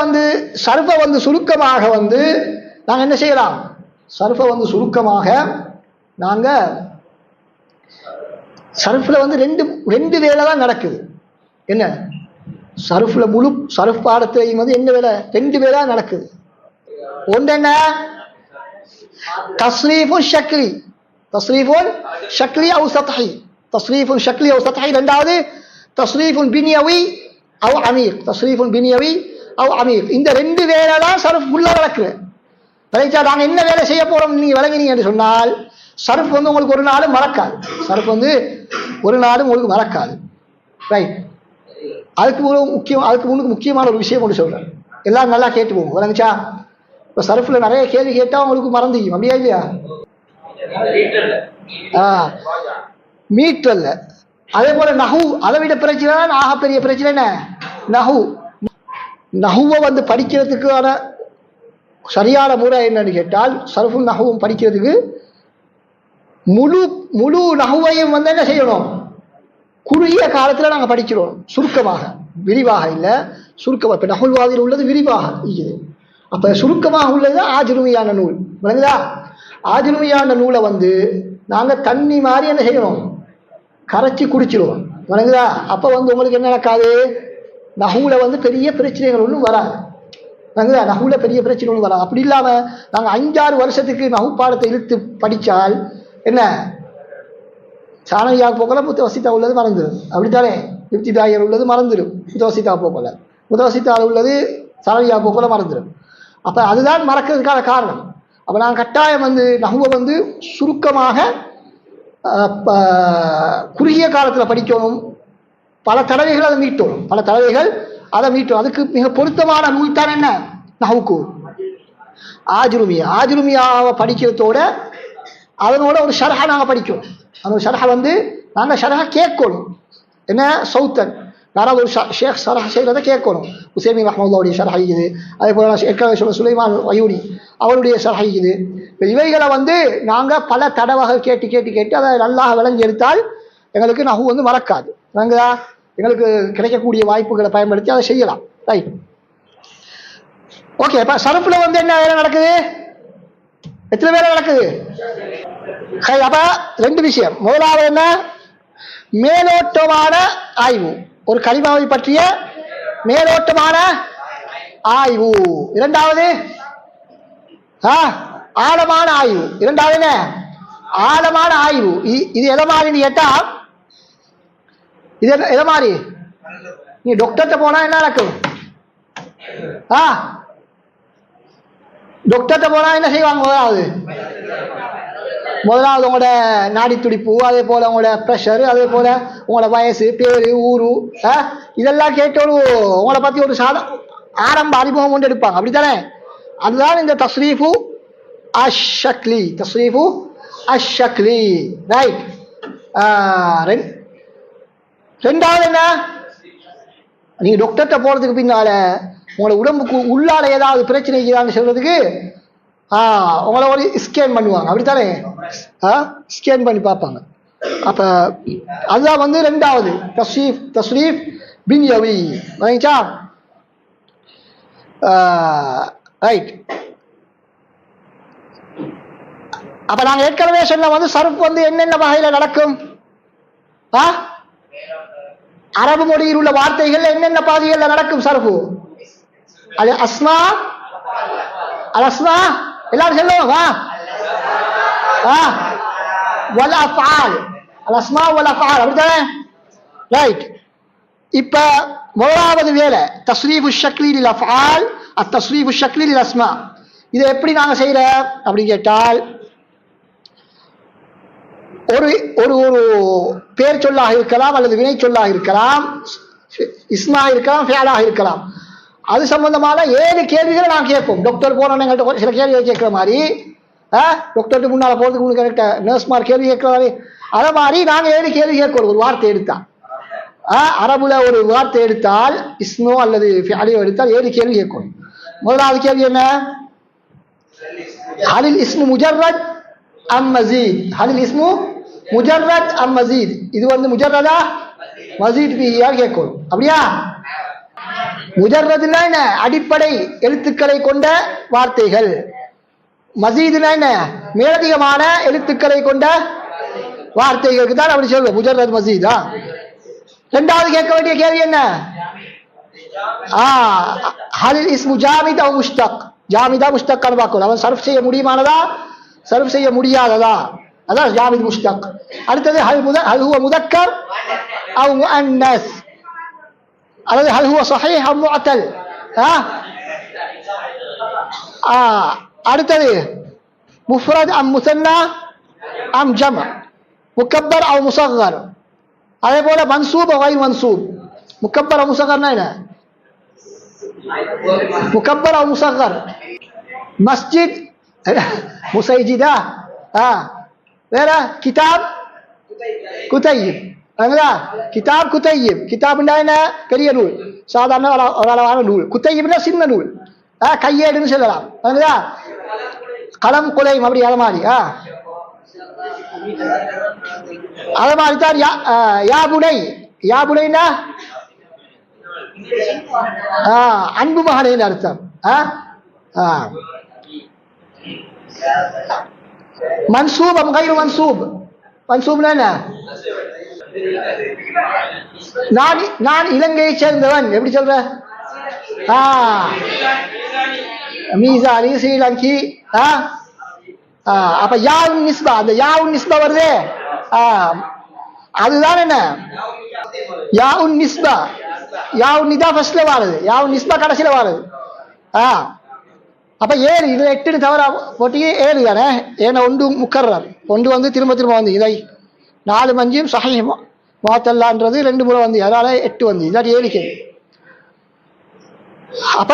சர்ஃபை சுருக்கமாக நாங்க என்ன செய்யலாம்? சர்ஃபை சுருக்கமாக நாங்க சர்ஃப்ல ரெண்டு வேலை தான் நடக்குது. என்ன சர்ஃப்ல முழு சர்ஃப் பாடத்தையும் என்ன வேலை? ரெண்டு வேலை நடக்குது. ஒன்று என்ன? தஸ்ரீஃபுன் ஷக்லி, தஸ்ரீஃபுன் ஷக்லி அவு சத்ஹி, தஸ்ரீஃபுன் ஷக்லி அவு சத்ஹி. ரெண்டாவது தஸ்ரீஃபுன் பின்யவி அவ் அமீக், தஸ்ரீஃபுன் பின்யவி அவ் அமீக். இந்த ரெண்டு வேலை தான் சர்ஃப் ஃபுல்லா நடக்குது. நாங்க என்ன வேலை செய்ய போறோம் நீங்க விளங்கினீங்க என்று சொன்னால், சர்ஃப் உங்களுக்கு ஒரு நாளும் மறக்காது. சர்ஃப் ஒரு நாளும் உங்களுக்கு மறக்காது. ரைட். அதுக்கு முன்னுக்கு முக்கியமான ஒரு விஷயம் ஒன்று சொல்றேன், எல்லாரும் நல்லா கேட்டு போகும். விளங்குச்சா? இப்ப சர்ஃப்ல நிறைய கேள்வி கேட்டா உங்களுக்கு மறந்துக்கும், அப்படியா இல்லையா? மீட்டர்ல அதே போல நஹு, அதை விட பிரச்சனை தான் ஆகப்பெரிய பிரச்சனை என்ன? நஹுவை படிக்கிறதுக்கான சரியான முறை என்னன்னு கேட்டால், சர்ஃபும் நஹுவும் படிக்கிறதுக்கு முழு நஹுவையும் என்ன செய்யணும்? குறுகிய காலத்துல நாங்க படிக்கிறோம், சுருக்கமாக, விரிவாக இல்ல, சுருக்கமாக. இப்ப நஹுல்வாதியில் உள்ளது விரிவாக இருக்குது. அப்ப சுருக்கமாக உள்ளது ஆஜ்ருமியான நூல். விளங்குதா? ஆஜ்ருமியான நூலை நாங்க தண்ணி மாதிரி என்ன செய்யணும்? கரைச்சி குடிச்சிடுவோம். விளங்குதா? அப்ப உங்களுக்கு என்ன நடக்காது? நஹுல பெரிய பிரச்சனைகள் ஒன்றும் வராது. விளங்குதா? நஹுல பெரிய பிரச்சனை ஒன்றும் வராது. அப்படி இல்லாம நாங்க 5-6 வருஷத்துக்கு நஹு பாடத்தை இழுத்து படிச்சால் என்ன, சாணவியாக போக்கல முத்தவசித்தா உள்ளது மறந்துடும். அப்படித்தானே? இப்திதாயர் உள்ளது மறந்துடும், முத்தவசித்தா போக்கல. முத்தவசித்தால் உள்ளது சாணவியாக போக்கல மறந்துடும். அப்ப அதுதான் மறக்கிறதுக்கான காரணம். அப்ப நான் கட்டாயம் நஹுவை சுருக்கமாக குறுகிய காலத்தில் படிக்கணும். பல தடவைகள் அதை மீட்டணும், பல தடவைகள் அதை மீட்டணும். அதுக்கு மிக பொருத்தமான நூல் தான் என்ன? நஹுக்கு ஆஜ்ருமியா. ஆஜ்ருமியாவை படிக்கிறதோட அதனோட ஒரு ஷரஹ நாங்க படிக்கணும். அந்த ஷரஹ நாங்க ஷரஹ கேட்கணும். என்ன சௌத்தன் யாராவது ஒரு ஷேக் ஷரஹ செய்கிறத கேட்கணும். உசைமீன் ரஹ்மத்துல்லாஹுடைய ஷரஹ இருக்குது. அதே போல ஏற்கனவே சொல்ல சுலைமான் அயூனி அவருடைய ஷரஹ இருக்குது. இவைகளை நாங்க பல தடவைகள் கேட்டு கேட்டு கேட்டு அதை நல்லா விளங்கி எடுத்தால் எங்களுக்கு நஹு மறக்காது. நாங்களா எங்களுக்கு கிடைக்கக்கூடிய வாய்ப்புகளை பயன்படுத்தி அதை செய்யலாம். ரைட். ஓகே. இப்ப சர்ஃப்ல என்ன வேலை நடக்குது? எத்தனை வேலை நடக்குது? அப்ப ரெண்டு விஷயம். முதலாவது என்ன? மேலோட்டமான ஆய்வு, ஒரு கலிமாவை பற்றிய மேலோட்டமான ஆய்வு. இரண்டாவது ஆழமான ஆய்வு. இரண்டாவது என்ன? ஆழமான ஆய்வு. இது எதை மாதிரி கேட்டா, இது எதை மாதிரி? நீ டாக்டர்கிட்ட போனா என்ன நடக்கும்? டாக்டர்கிட்ட போனா என்ன செய்வாங்க? முதலாவது உங்களோட நாடி துடிப்பு, அதே போல உங்களோட ப்ரெஷர், அதே போல உங்களோட வயசு, பேரு, ஊரு, இதெல்லாம் கேட்டு ஒரு உங்களை பத்தி ஒரு ஆரம்ப அறிமுகம் கொண்டு எடுப்பாங்க. அப்படித்தானே? அதுதான் இந்த தஸ்ரீஃபு அஷ்ஷக்லி. தஸ்ரீஃபு அஷ்ஷக்லி. ரைட். ரெண்டாவது என்ன? நீங்க டாக்டர்கிட்ட போறதுக்கு பின்னால உங்களோட உடம்புக்கு உள்ளால ஏதாவது பிரச்சனை இருக்குதான்னு சொல்றதுக்கு உங்களை ஒரு ஸ்கேன் பண்ணுவாங்க. அப்படித்தானே? ஸ்கேன் பண்ணி பார்ப்பாங்க. அப்ப அதுதான் வந்து ரெண்டாவது தஸ்ரீஃப் பின்யவி. ரைட்டா? ரைட். அப்ப நாங்க ஏற்கனவே சொன்ன வந்து சர்ஃப் வந்து என்னென்ன வகையில நடக்கும்? அரபு மொழியில் உள்ள வார்த்தைகள் என்னென்ன பாதைகள்ல நடக்கும் சர்ஃபு? அது அஸ்மா, அல் அஸ்மா எல்லாரும் சொல்லுவோம். வல் அஃஆல், அல் அஸ்மா வல் அஃஆல். அப்படித்தானே? ரைட். இப்ப முதலாவது வேலை தஸ்ரீஃபு ஷக்லி லில் அஃஆல், அத்தஸ்ரீஃபு ஷக்லி லில் அஸ்மா. இதை எப்படி நாங்க செய்யற அப்படின்னு கேட்டால், ஒரு ஒரு ஒரு பேர் சொல்லாக இருக்கலாம், அல்லது வினை சொல்லாக இருக்கலாம், இஸ்மா இருக்கலாம், ஃபியலாக இருக்கலாம். அது சம்பந்தமான 7 கேள்விகளை நான் கேட்போம். டாக்டர் போனோன்னு எங்கள்கிட்ட சில கேள்விகள் கேட்கிற மாதிரி, டாக்டருக்கு முன்னால போறதுக்கு முன்னாடி கரெக்டா நர்ஸ்மார் கேள்வி கேட்கிற மாதிரி, அதை மாதிரி நாங்கள் 7 கேள்வி கேட்கிறோம். ஒரு வார்த்தை எடுத்தா, அரபுல ஒரு வார்த்தை எடுத்தால், இஸ்மோ அல்லது ஃபியலையோ எடுத்தால் 7 கேள்வி கேட்கணும். முதலாவது கேள்வி என்ன? ஹலில் இஸ்மு முஜர்ரத் அம் மஸீத்? ஹலில் இஸ்மு முஜர்ரத் அம் மஸீத்? இது வந்து முஜர்ரதா மஸீத் பிஹியா கேட்கணும். அப்படியா? முஜர்ரதுனா என்ன? அடிப்படை எழுத்துக்களை கொண்ட வார்த்தைகள். மஸீதுனா என்ன? மேலதிகமான எழுத்துக்களை கொண்ட வார்த்தைகளுக்கு தான் அப்படி சொல்லுவோம் முஜர்ரத் மஸீதா. இரண்டாவது கேட்க வேண்டிய கேள்வி என்ன? ஹலில் இஸ்மு ஜாமித் அவ் முஷ்தக்? ஜாமிதா முஷ்தக்கான்னு பார்க்கணும். அவன் சர்ஃப் செய்ய முடியுமானதா, சர்ஃப் செய்ய முடியாததா? அதான் ஜாமித் முஷ்தக். அடுத்தது ஹல் ஹுவ முதக்கர் அவ் முஅன்னஸ், அல்லது ஹல் ஹுவ ஸஹீஹ் அவ் முஅத்தல். அடுத்தது முஃப்ரத் அம் முஸன்னா அம் ஜம்', முக்கப்பர் அவ் முஸக்கர். அதே போல மன்சூப் அவ் கைர் மன்சூப். முக்கப்பர் அவ் முஸக்கர்னா என்ன? முக்கப்பர் அவ் முஸக்கர். மஸ்ஜித் முஸைஜிதா. வேற கிதாப் குதையிப். கிதாப் குதையிப். கிதாப்னா என்ன? பெரிய நூல், சாதாரண அளவான நூல். குதையிப்னா சின்ன நூல், கையேடுன்னு சொல்லலாம். கலம் குலைம் அப்படி அது மாதிரி. அது மாதிரி தான் யாபுனை. யாபுனைனா அன்பு மகனின் அர்த்தம். மன்சூப் அம் கைரு மன்சூப். மன்சூப்னா என்ன? நான் இலங்கையை சேர்ந்தவன். எப்படி சொல்ற? மீசானி, ஸ்ரீலங்கி. அப்ப யாவுன் நிஸ்பா, அந்த யாவுன் நிஸ்பா வருது, அதுதான் என்ன? யாவுன் நிஸ்பா. யாவுன் நிதா ஃபர்ஸ்ட்ல வாருது, யாவுன் நிஸ்பா கடைசியில வாருது. அப்ப 7, இதுல 8 தவிர போட்டி 7 தானே. ஏன்னா ஒன்று முக்கர்றார், ஒன்று வந்து திரும்ப திரும்ப வந்து, இதை 4 மஞ்சும் சஹீஹ் முஅத்தல்லான்றது 2 முறை வந்து, அதனால 8 வந்து, இல்லாட்டி 7 கேள்வி. அப்ப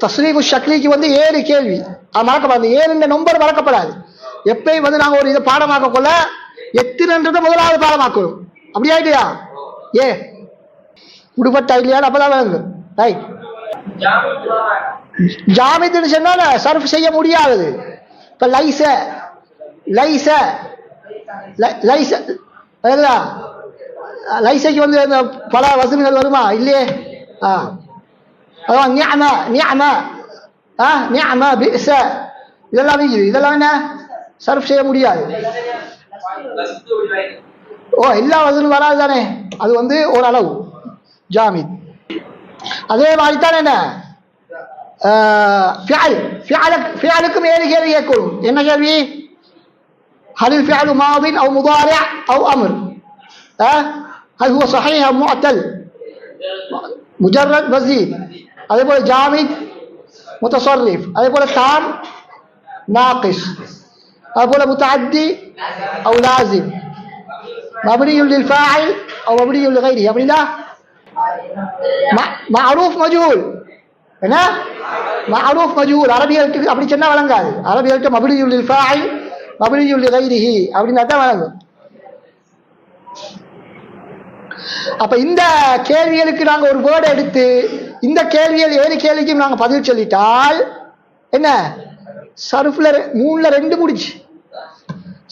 தஸ்ரீஃபு ஷக்லிக்கு வந்து 7 கேள்வி. அது மறக்கப்படாது. 7 நம்பர் மறக்கப்படாது. எப்பயும் வந்து நாங்க ஒரு இதை பாடமாக்க கொள்ள 8 முதலாவது பாடமாக்கணும். அப்படி ஆயிட்டியா? விடுபட்டா இல்லையா? அப்பதான் விளங்கும். ரைட். ஜாமித்னு சொன்னா சர்ஃப் செய்ய முடியாதது. இப்ப லைஸ லைஸ லைஸ லைஸைக்கு வந்து பல வசனங்கள் வருமா? இல்லையே. அதான் நிஅம நிஅம நிஅம பிஸ இதெல்லாம் இருக்குது. இதெல்லாம் என்ன? சர்ஃப் செய்ய முடியாது. எல்லா வசனும் வராது தானே. அது வந்து ஒரு அளவு ஜாமித். அதே மாதிரி தான் என்ன ஃபிஅலுக்கும் 7 கேள்வி கேட்கும். என்ன கேள்வி? هل الفعل ماض أو مضارع أو أمر؟ هل هو صحيح أو معتل؟ مجرد مزيد. அதே போல ஜாமித் முத்தஸர்ரிஃப். அதே போல தாம் ناقص. அதே போல متعدي أو لازم. مبني للفاعل أو مبني لغيره. அப்படினா معروف مجهول. என்ன? معروف مجهول. அரபிகளுக்கு அப்படி சொன்னா வழங்காது. அரபிகளுக்கு مبني للفاعل مبني لغيره அப்படினா தான் வழங்கும். அப்ப இந்த கேள்விகளுக்கு நாங்க ஒரு வேர்டு எடுத்து இந்த கேள்விகள் 7 கேள்விக்கும் நாங்க பதில் சொல்லிட்டால் என்ன சர்ஃப்ல 3ல 2 முடிஞ்சு.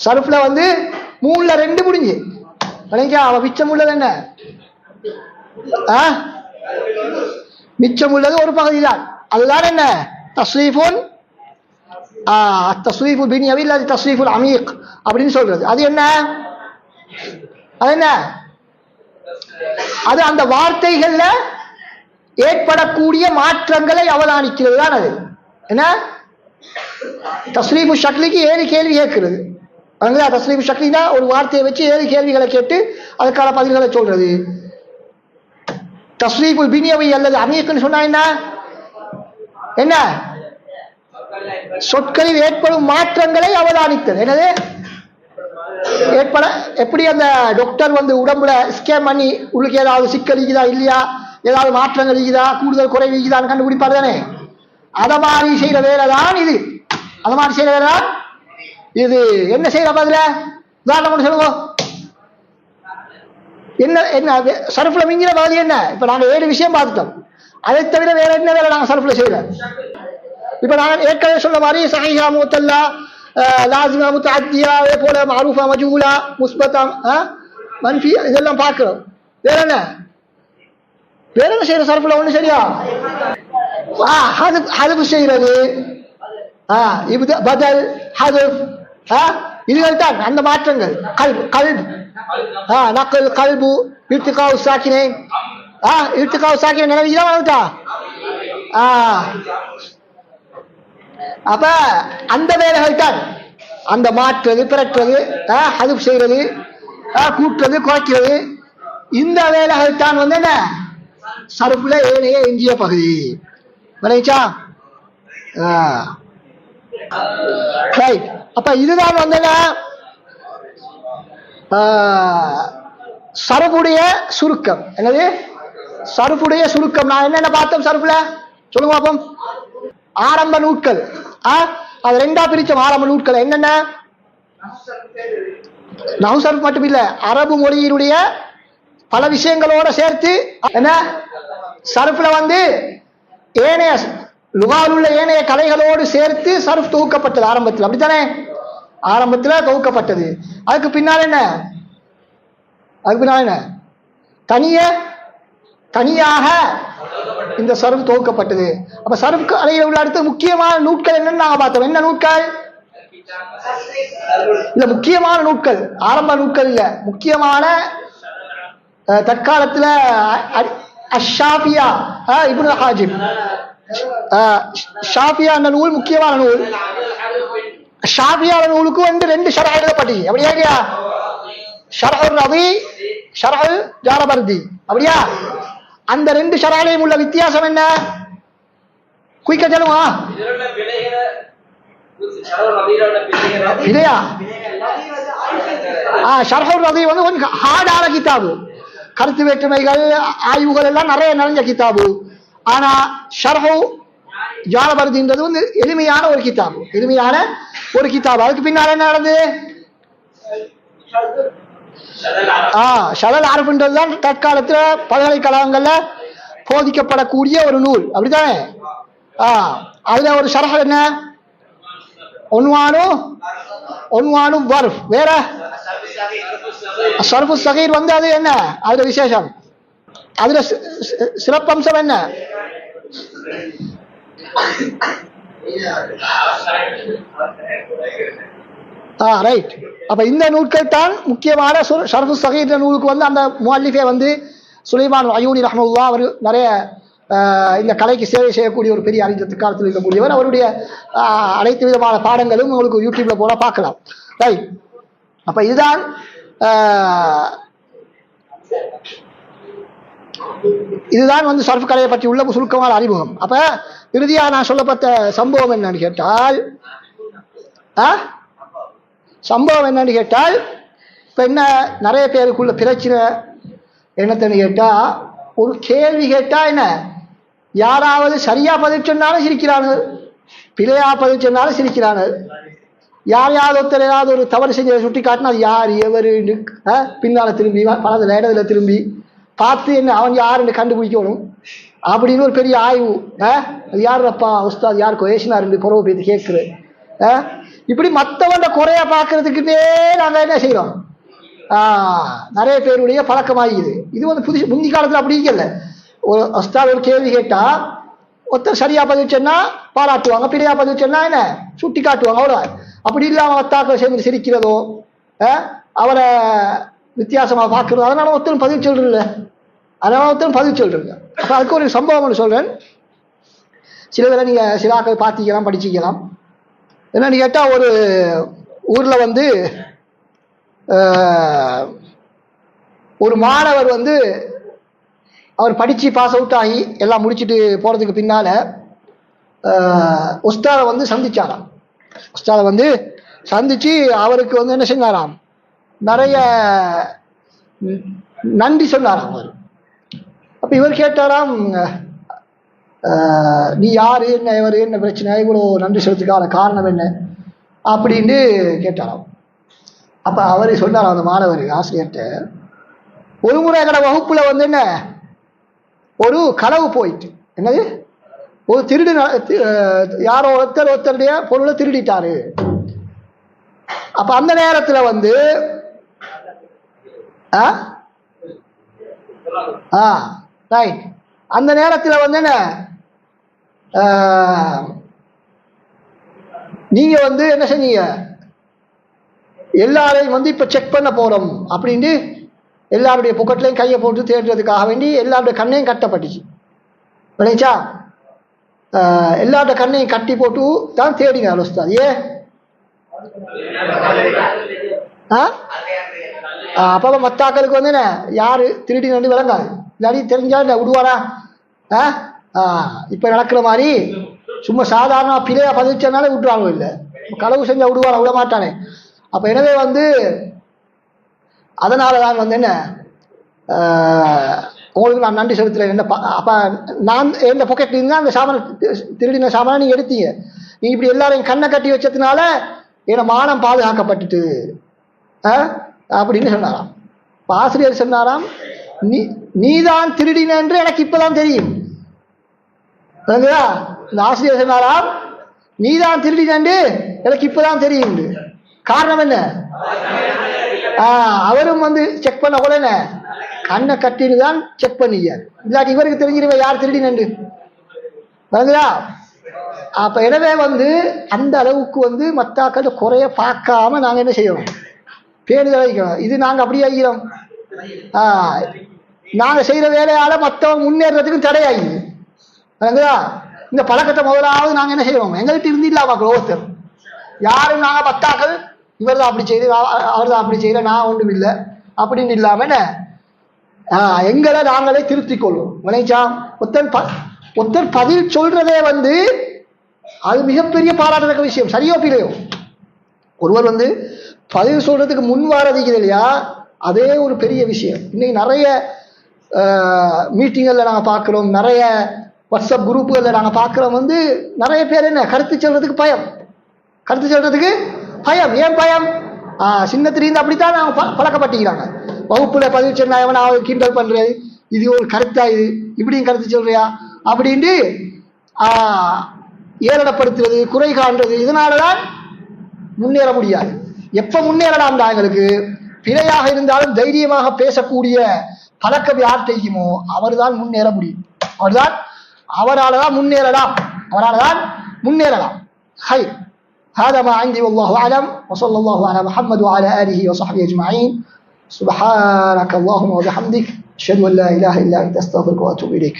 சர்ஃப்ல வந்து 3ல 2 முடிஞ்சு. வணங்க அவ மிச்சம் உள்ளது என்ன? மிச்சம் உள்ளது ஒரு பகுதி தான். அதுதான் என்ன? தஸ்ரீஃபுன் தஸ்ரீஃபுல் பின்யவி அல்லது தஸ்ரீஃபுல் அமீக் அப்படின்னு சொல்றது. அது என்ன? அது என்ன? அது அந்த வார்த்தைகள்ல ஏற்படக்கூடிய மாற்றங்களை அவதானிக்கிறது தான். அது என்ன? தஸ்ரீஃபு ஷக்லிக்கு 7 கேள்வி கேட்கிறது. தஸ்ரீஃபு ஷக்லினா ஒரு வார்த்தையை வச்சு 7 கேள்விகளை கேட்டு அதுக்கான பதில்களை சொல்றது. தஸ்ரீஃபுல் பின்யவி அல்லது அமீக்னு சொன்னா என்ன? என்ன? சொற்களில் ஏற்படும் மாற்றங்களை அவதானித்தல். என்னது ஏற்பட எப்படி அந்த டாக்டர் வந்து உடம்புல ஸ்கேன் பண்ணி உள்ளுக்கு ஏதாவது சிக்கல் இருக்குதா இல்லையா, ஏதாவது மாற்றங்கள் இருக்குதா, கூடுதல் குறைவு இருக்குதான்னு கண்டுபிடிப்பாரு தானே. அதை மாதிரி செய்யற வேலை தான் இது. அதை மாதிரி செய்யற வேலை தான் இது. என்ன செய்யற பதில உதாரணம் சொல்லுங்க. என்ன என்ன சர்ஃப்ல மிஞ்சின பகுதி என்ன? இப்ப நாங்க 7 விஷயம் பார்த்துட்டோம். அதை தவிர வேற என்ன வேலை நாங்க சர்ஃப்ல செய்யறோம்? இப்ப நான் ஏற்கனவே சொன்ன மாதிரி சஹீஹா முத்தல்லா லாசிமா முத்தஅத்தியா அதே போல மஅரூஃபா மஜ்ஹூலா முஸ்பதா மன்ஃபி இதெல்லாம் பார்க்கிறோம். வேற என்ன செய்யற சர்ஃப்ல ஒண்ணு சரியா? ஹதுஃப் செய்யறது, பதல் ஹதுஃப், இதுகள் தான் அந்த மாற்றங்கள். கல்ப் நக்கல் கல்பு இர்திகாஉ சாக்கினைன். இர்திகாஉ சாக்கினைன் நினைவுதான் வந்துட்டா. அப்ப அந்த வேலைகள் தான் அந்த மாற்றுறது, பிறற்றுறது, ஹதுஃப் செய்யறது, கூட்டுறது, குறைக்கிறது. இந்த வேலைகள் தான் வந்து என்ன சர்ஃப்ல ஏனைய எஞ்சிய பகுதி. விளைச்சா? ரைட். அப்ப இதுதான் வந்து சர்ஃபுடைய சுருக்கம். என்னது சர்ஃபுடைய சுருக்கம்? நான் என்னென்ன பார்த்தோம் சர்ஃப்ல சொல்லுங்க பாப்போம். ஆரம்ப நூட்கள், அது 2ஆ பிரிச்சோம். ஆரம்ப நூட்கள் என்னென்ன? நஹ்வு சர்ஃப் மட்டும் இல்ல, அரபு மொழியினுடைய பல விஷயங்களோட சேர்த்து என்ன சர்ஃப்ல வந்து ஏனைய லுகாவில் உள்ள ஏனைய கலைகளோடு சேர்த்து சர்ஃப் தொகுக்கப்பட்டது ஆரம்பத்தில். அப்படித்தானே? ஆரம்பத்தில் தொகுக்கப்பட்டது. அதுக்கு பின்னால் என்ன? தனியாக இந்த சர்ஃப் தொகுக்கப்பட்டது. அப்ப சர்ஃப் கலையில் உள்ள அடுத்த முக்கியமான நூட்கள் என்னன்னு நாங்க பார்த்தோம். என்ன நூட்கள்? இல்ல முக்கியமான நூட்கள், ஆரம்ப நூட்கள் இல்ல, முக்கியமான தற்காலத்துல அஷ்ஷாஃபியா இப்னு ஹாஜிப். ஷாஃபியா என்ற நூல் முக்கியமான நூல். ஷாஃபியா நூலுக்கு வந்து 2 ஷரஹ் எழுதப்பட்டது. அப்படியா இல்லையா? ஷரஹுர் ரதி, ஷரஹுல் ஜாரபர்தி. அப்படியா? அந்த 2 ஷரஹ்லையும் உள்ள வித்தியாசம் என்ன? குயிக்கா சொல்லுங்க. இல்லையா? ஷரஹுர் ரதி வந்து கொஞ்சம் ஹார்டான கிதாபு, கருத்து வேற்றுமைகள் ஆய்வுகள் எல்லாம் நிறைய நிறைஞ்ச கிதாபு. ஆனா ஷர்ஹு ஜாலபர்தின்றது வந்து எளிமையான ஒரு கிதாபு, எளிமையான ஒரு கிதாபு. அதுக்கு பின்னால் என்ன நடந்தது? ஷதல் ஆர்ஃப்ன்றது தான் தற்காலத்துல பல்கலைக்கழகங்கள்ல போதிக்கப்படக்கூடிய ஒரு நூல். அப்படித்தானே? அதுல ஒரு ஷரஹ் என்ன? ஒன்வானு வர்ஃப். வேற சர்ஃபு ஸகீர் வந்து அது என்ன? அதுல விசேஷம், அதுல சிறப்பம்சம் என்ன? ரைட். அப்ப இந்த நூல்கள் தான் முக்கியமான ஷர்ஃபு ஸகீர் நூலுக்கு வந்து அந்த முஅல்லிஃபே வந்து சுலைமான் அய்யூனி ரஹ்மத்துல்லாஹ் அவர் நிறைய இந்த கலைக்கு சேவை செய்யக்கூடிய ஒரு பெரிய அறிஞர் காலத்தில் இருக்கக்கூடியவர். அவருடைய அனைத்து விதமான பாடங்களும் உங்களுக்கு யூடியூப்ல போல பார்க்கலாம். ரைட். அப்ப இதுதான் வந்து சர்ஃப் கலையை பற்றி உள்ள சுருக்கமான அறிமுகம். அப்ப இறுதியாக நான் சொல்லப்பட்ட சம்பவம் என்னன்னு கேட்டால் இப்ப என்ன நிறைய பேருக்குள்ள பிரச்சனை என்னத்தன்னு கேட்டா, ஒரு கேள்வி கேட்டா என்ன, யாராவது சரியா பதில் சொன்னாலும் சிரிக்கிறாங்க, பிழையா பதில் சொன்னாலும் சிரிக்கிறாங்க. யாரையாவது ஒருத்தர் ஏதாவது ஒரு தவறு செஞ்சதை சுட்டி காட்டினா அது யார் எவரு பின்னால திரும்பி பலதுல இடத்துல திரும்பி பார்த்து என்ன அவன் யாருன்னு கண்டுபிடிக்கணும் அப்படின்னு ஒரு பெரிய ஆய்வு. அது யாருப்பா உஸ்தாத் யார் கொயேஷனாரு குறவு போய் கேட்குறது. இப்படி மற்றவண்ட குறைய பார்க்கறதுக்குன்னே நாங்கள் என்ன செய்யறோம், நிறைய பேருடைய பழக்கமாகிது. இது வந்து முந்தி காலத்தில் அப்படி இல்லை. ஒரு உஸ்தாத் ஒரு கேள்வி கேட்டா ஒருத்தர் சரியா பதில் சொன்னா பாராட்டுவாங்க, பிழையா பதில் சொன்னா என்ன சுட்டி காட்டுவாங்க, அவ்வளோ. அப்படி இல்லாம ஒத்தாக்கள் சேர்ந்து சிரிக்கிறதோ அவரை வித்தியாசமா பார்க்கறதோ அதனால ஒருத்தரும் பதில் சொல்றதில்ல. அப்ப அதுக்கு ஒரு சம்பவம் சொல்றேன். சில பேரை நீங்க சிலாக்கள் பார்த்திக்கலாம், படிச்சிக்கலாம். என்னன்னு கேட்டா, ஒரு ஊர்ல வந்து ஒரு மாணவர் வந்து அவர் படிச்சு பாஸ் அவுட் ஆகி எல்லாம் முடிச்சுட்டு போறதுக்கு பின்னால உஸ்தாதை வந்து சந்திச்சாராம். உஸ்தாதை வந்து சந்திச்சு அவருக்கு வந்து என்ன செஞ்சாராம், நிறைய நன்றி சொன்னாராம் அவர். அப்ப இவர் கேட்டாராம், நீ யாரு, என்ன இவர், என்ன பிரச்சனை, இவ்வளோ நன்றி சொல்றதுக்கான காரணம் என்ன அப்படின்னு கேட்டாராம். அப்ப அவரு சொன்னாராம் அந்த மாணவர் ஆசிரியர்கிட்ட, ஒரு முறை எங்கட வகுப்புல வந்து என்ன ஒரு களவு போயிட்டு, என்னது ஒரு திருடு, யாரோ ஒருத்தருடைய பொருளை திருடிட்டாரு. அப்ப அந்த நேரத்துல வந்து அந்த நேரத்துல வந்து என்ன நீங்க வந்து என்ன செஞ்சீங்க, எல்லாரையும் வந்து இப்ப செக் பண்ண போறோம் அப்படின்னு எல்லாருடைய பொக்கெட்லையும் கையை போட்டு தேடுறதுக்காக வேண்டி எல்லாருடைய கண்ணையும் கட்டப்பட்டுச்சு. விளைச்சா எல்லாருடைய கண்ணையும் கட்டி போட்டு தான் தேடினார் உஸ்தாத். ஏன் அப்ப மத்தாக்களுக்கு வந்து என்ன யாரு திருடி நண்டு விளங்காது, இல்லாடி தெரிஞ்சா என்ன விடுவாரா? இப்ப நடக்கிற மாதிரி சும்மா சாதாரண பிழையா பதிச்சனால விட்டுறாங்க, இல்லை களவு செஞ்சா விடுவாரா? விட மாட்டானே. அப்ப எனவே வந்து அதனாலதான் வந்து என்ன உங்களுக்கு நான் நன்றி செலுத்துறேன். என்ன அப்ப நான் எந்த பொக்கெட்ல இருந்தா அந்த சாமான திருடின சாமான நீங்க எடுத்தீங்க, நீங்க இப்படி எல்லாரையும் கண்ணை கட்டி வச்சதுனால என் மானம் பாதுகாக்கப்பட்டுட்டு அப்படின்னு சொன்னாராம். ஆசிரியர் சொன்னாராம், நீதான் திருடின என்று எனக்கு இப்பதான் தெரியும். இந்த ஆசிரியர் சொன்னாராம், நீதான் திருடின என்று எனக்கு இப்பதான் தெரியும். காரணம் என்ன? அவரும் வந்து செக் பண்ண கூட என்ன கண்ணை கட்டின்னு தான் செக் பண்ணியார், இல்லாட்டி இவருக்கு தெரிஞ்சிருவேன் யார் திருடினு. அப்ப எனவே வந்து அந்த அளவுக்கு வந்து மத்தாக்கள் குறைய பார்க்காம நாங்க என்ன செய்யணும், பேணுதல் வைக்கணும். இது நாங்க அப்படியே ஆகிறோம். நாங்க செய்யற வேலையால மற்றவங்க முன்னேறதுக்கு தடையாகுது. இந்த பழக்கத்தை முதலாவது நாங்க என்ன செய்வோம், எங்கள்கிட்ட இருந்து இல்லாம ஒருத்தர் யாரும் நாங்க பத்தாக்கள் இவர் தான் அப்படி செய்து அவர் தான் அப்படி செய்யற நான் ஒன்றும் இல்லை அப்படின்னு இல்லாம என்ன எங்களை நாங்களே திருத்திக் கொள்வோம். விளைச்சா ஒருத்தர் பதில் சொல்றதே வந்து அது மிகப்பெரிய பாராட்டுற விஷயம். சரியோ பிழையோ ஒருவர் வந்து பதில் சொல்றதுக்கு முன் வாரதிக்குது இல்லையா, அதே ஒரு பெரிய விஷயம். இன்னைக்கு நிறைய மீட்டிங்கள்ல நாங்க பார்க்கிறோம், நிறைய வாட்ஸ்அப் குரூப்புகள்ல நாங்க பார்க்கிறோம். வந்து நிறைய பேர் என்ன கருத்து சொல்றதுக்கு பயம். ஏன் பயம்? சின்னத்திலிருந்து அப்படித்தான் நாங்க பழக்கப்பட்டிக்கிறாங்க. வகுப்புல பதிவு சொன்னா எவனாவது கிண்டல் பண்றது, இது ஒரு கருத்தா, இது இப்படியும் கருத்து சொல்றியா அப்படின்ட்டு ஏளனப்படுத்துறது, குறை காண்றது. இதனாலதான் முன்னேற முடியாது. எப்ப முன்னேறலாம்? எங்களுக்கு பிழையாக இருந்தாலும் தைரியமாக பேசக்கூடிய பழக்கம் யார் செய்யுமோ அவர் தான் முன்னேற முடியும். அவரால் தான் முன்னேறலாம். ஹை هذا ما عندي والله أعلم وصلى الله على محمد وعلى آله وصحبه أجمعين. سبحانك اللهم وبحمدك أشهد أن لا إله إلا أنت أستغفرك وأتوب إليك.